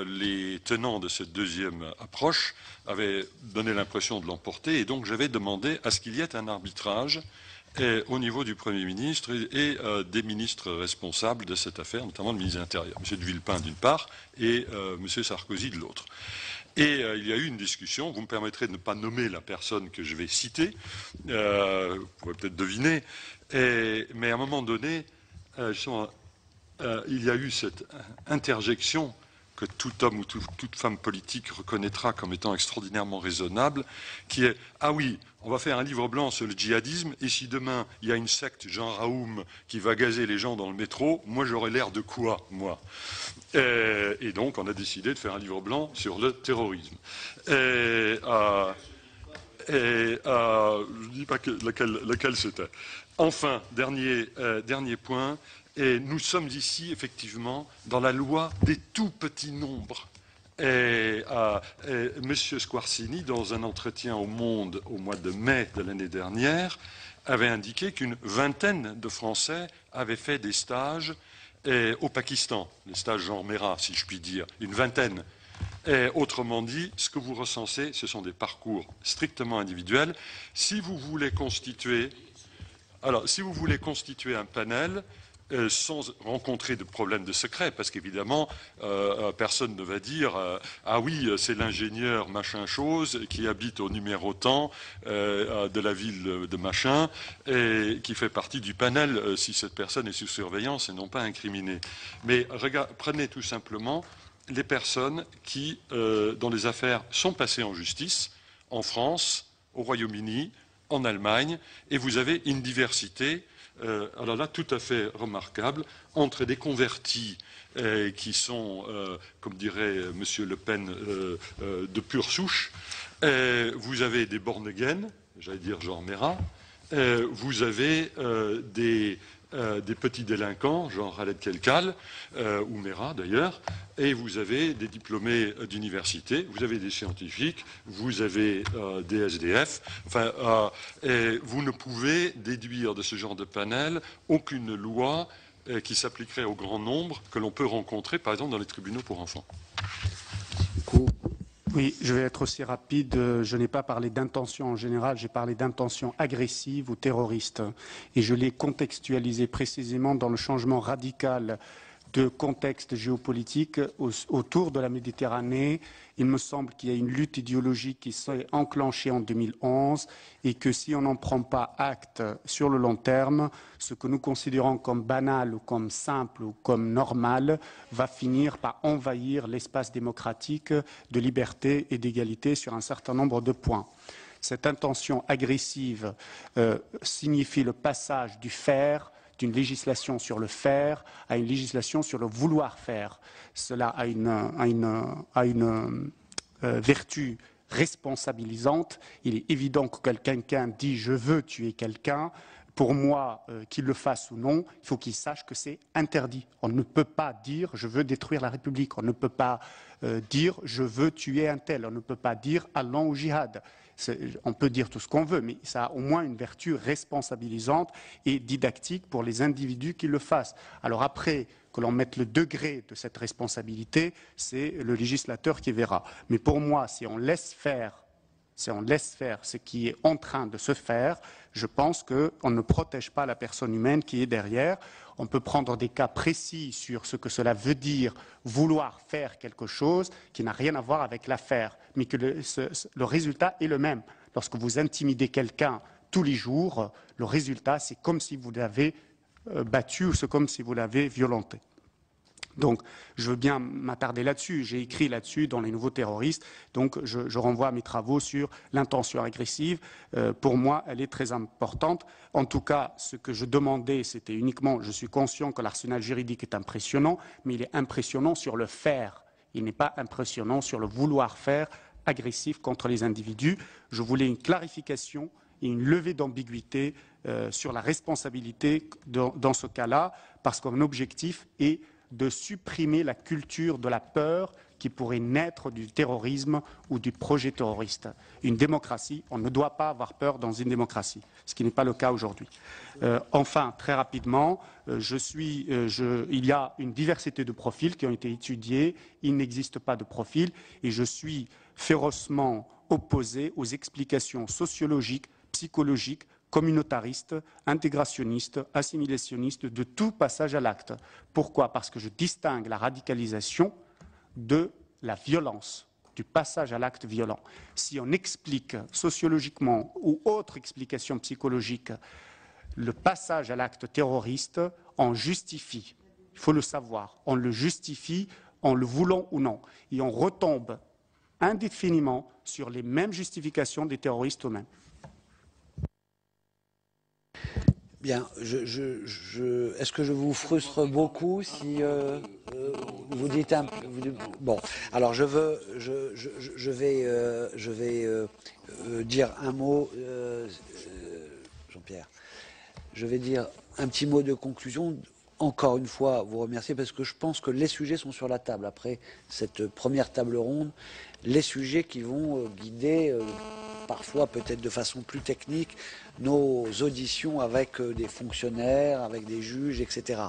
les tenants de cette deuxième approche avaient donné l'impression de l'emporter, et donc j'avais demandé à ce qu'il y ait un arbitrage au niveau du Premier ministre et des ministres responsables de cette affaire, notamment le ministre de l'Intérieur, M. de Villepin d'une part et M. Sarkozy de l'autre. Et il y a eu une discussion, vous me permettrez de ne pas nommer la personne que je vais citer, vous pourrez peut-être deviner, mais à un moment donné, il y a eu cette interjection que tout homme ou toute femme politique reconnaîtra comme étant extraordinairement raisonnable, qui est « Ah oui, on va faire un livre blanc sur le djihadisme, et si demain il y a une secte Jean Raoum qui va gazer les gens dans le métro, moi j'aurais l'air de quoi, moi ?» Et donc on a décidé de faire un livre blanc sur le terrorisme. Je ne dis pas lequel c'était. Enfin, dernier point. Et nous sommes ici, effectivement, dans la loi des tout petits nombres. M. Squarcini, dans un entretien au Monde au mois de mai de l'année dernière, avait indiqué qu'une vingtaine de Français avaient fait des stages au Pakistan, les stages Jean Mera, si je puis dire, une vingtaine. Autrement dit, ce que vous recensez, ce sont des parcours strictement individuels. Si vous voulez constituer un panel, sans rencontrer de problèmes de secret, parce qu'évidemment, personne ne va dire ah oui, c'est l'ingénieur machin chose qui habite au numéro tant de la ville de machin et qui fait partie du panel si cette personne est sous surveillance et non pas incriminée. Mais prenez tout simplement les personnes qui, dont les affaires sont passées en justice, en France, au Royaume-Uni, en Allemagne, et vous avez une diversité alors là, tout à fait remarquable, entre des convertis qui sont, comme dirait M. Le Pen, de pure souche. Vous avez des born again, j'allais dire genre Mera, vous avez des petits délinquants, genre Khaled Kelkal, ou Mera d'ailleurs, et vous avez des diplômés d'université, vous avez des scientifiques, vous avez des SDF, enfin, et vous ne pouvez déduire de ce genre de panel aucune loi qui s'appliquerait au grand nombre que l'on peut rencontrer, par exemple, dans les tribunaux pour enfants.
Oui, je vais être aussi rapide. Je n'ai pas parlé d'intention en général, j'ai parlé d'intention agressive ou terroriste. Et je l'ai contextualisé précisément dans le changement radical de contexte géopolitique autour de la Méditerranée. Il me semble qu'il y a une lutte idéologique qui s'est enclenchée en 2011 et que si on n'en prend pas acte sur le long terme, ce que nous considérons comme banal ou comme simple ou comme normal va finir par envahir l'espace démocratique de liberté et d'égalité sur un certain nombre de points. Cette intention agressive signifie le passage du faire, d'une législation sur le faire à une législation sur le vouloir faire. Cela a une vertu responsabilisante. Il est évident que quelqu'un dit « je veux tuer quelqu'un », pour moi, qu'il le fasse ou non, il faut qu'il sache que c'est interdit. On ne peut pas dire « je veux détruire la République », on ne peut pas dire « je veux tuer un tel », on ne peut pas dire « allons au djihad ». On peut dire tout ce qu'on veut, mais ça a au moins une vertu responsabilisante et didactique pour les individus qui le fassent. Alors après, que l'on mette le degré de cette responsabilité, c'est le législateur qui verra. Mais pour moi, si on laisse faire ce qui est en train de se faire, je pense qu'on ne protège pas la personne humaine qui est derrière. On peut prendre des cas précis sur ce que cela veut dire vouloir faire quelque chose qui n'a rien à voir avec l'affaire, mais que le résultat est le même. Lorsque vous intimidez quelqu'un tous les jours, le résultat, c'est comme si vous l'avez battu ou c'est comme si vous l'avez violenté. Donc, je veux bien m'attarder là-dessus. J'ai écrit là-dessus dans Les Nouveaux Terroristes. Donc, je renvoie à mes travaux sur l'intention agressive. Pour moi, elle est très importante. En tout cas, ce que je demandais, c'était uniquement, je suis conscient que l'arsenal juridique est impressionnant, mais il est impressionnant sur le faire. Il n'est pas impressionnant sur le vouloir faire agressif contre les individus. Je voulais une clarification et une levée d'ambiguïté sur la responsabilité dans ce cas-là, parce qu'un objectif est de supprimer la culture de la peur qui pourrait naître du terrorisme ou du projet terroriste. Une démocratie, on ne doit pas avoir peur dans une démocratie, ce qui n'est pas le cas aujourd'hui. Enfin, très rapidement, il y a une diversité de profils qui ont été étudiés, il n'existe pas de profil, et je suis férocement opposé aux explications sociologiques, psychologiques, communautariste, intégrationniste, assimilationniste, de tout passage à l'acte. Pourquoi? Parce que je distingue la radicalisation de la violence, du passage à l'acte violent. Si on explique sociologiquement ou autre explication psychologique le passage à l'acte terroriste, on justifie, il faut le savoir, on le justifie en le voulant ou non. Et on retombe indéfiniment sur les mêmes justifications des terroristes eux-mêmes.
Bien, est-ce que je vous frustre beaucoup si vous dites un bon, alors je vais dire un mot, Jean-Pierre. Je vais dire un petit mot de conclusion. Encore une fois, vous remercier parce que je pense que les sujets sont sur la table. Après cette première table ronde, les sujets qui vont guider, parfois peut-être de façon plus technique, nos auditions avec des fonctionnaires, avec des juges, etc.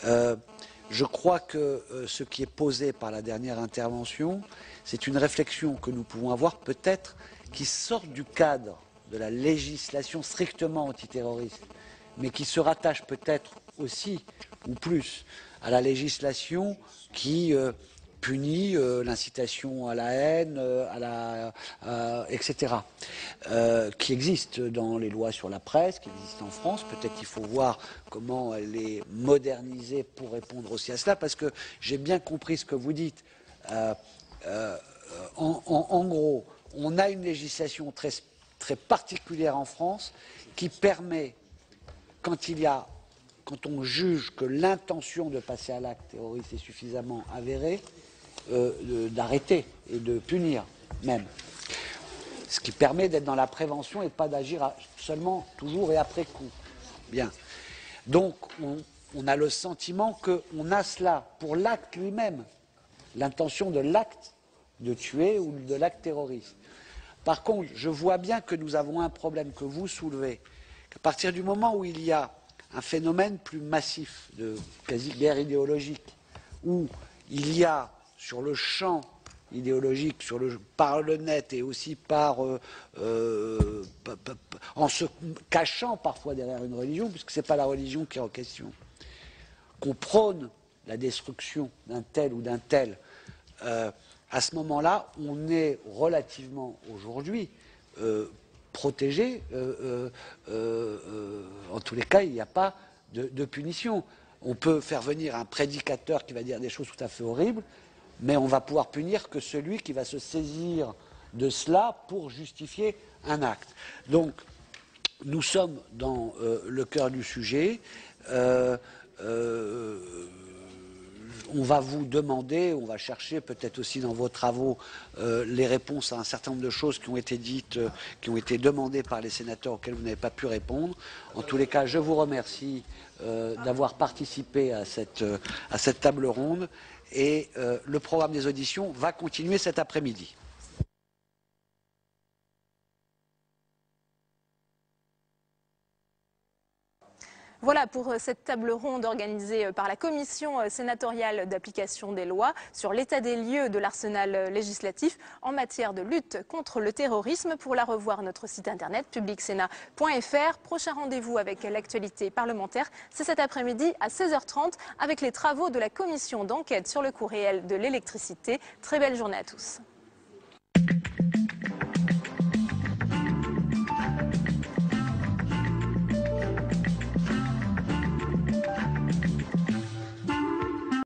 Je crois que ce qui est posé par la dernière intervention, c'est une réflexion que nous pouvons avoir peut-être qui sort du cadre de la législation strictement antiterroriste, mais qui se rattache peut-être aussi, ou plus, à la législation qui punit l'incitation à la haine, etc., qui existe dans les lois sur la presse, qui existe en France. Peut-être qu'il faut voir comment elle est modernisée pour répondre aussi à cela, parce que j'ai bien compris ce que vous dites. En gros, on a une législation très particulière en France qui permet, quand on juge que l'intention de passer à l'acte terroriste est suffisamment avérée, d'arrêter et de punir même. Ce qui permet d'être dans la prévention et pas d'agir seulement, toujours et après coup. Bien. Donc, on a le sentiment qu'on a cela pour l'acte lui-même, l'intention de l'acte de tuer ou de l'acte terroriste. Par contre, je vois bien que nous avons un problème que vous soulevez, qu'à partir du moment où il y a un phénomène plus massif de quasi-guerre idéologique, où il y a sur le champ idéologique, par le net et aussi en se cachant parfois derrière une religion, puisque ce n'est pas la religion qui est en question, qu'on prône la destruction d'un tel ou d'un tel, à ce moment-là, on est relativement aujourd'hui protégé. En tous les cas, il n'y a pas de punition. On peut faire venir un prédicateur qui va dire des choses tout à fait horribles, mais on va pouvoir punir que celui qui va se saisir de cela pour justifier un acte. Donc, nous sommes dans le cœur du sujet. On va vous demander, on va chercher peut-être aussi dans vos travaux les réponses à un certain nombre de choses qui ont été dites, qui ont été demandées par les sénateurs auxquelles vous n'avez pas pu répondre. En tous les cas, je vous remercie d'avoir participé à cette table ronde et le programme des auditions va continuer cet après-midi.
Voilà pour cette table ronde organisée par la Commission sénatoriale d'application des lois sur l'état des lieux de l'arsenal législatif en matière de lutte contre le terrorisme. Pour la revoir, notre site internet publicsénat.fr. Prochain rendez-vous avec l'actualité parlementaire, c'est cet après-midi à 16h30 avec les travaux de la Commission d'enquête sur le coût réel de l'électricité. Très belle journée à tous.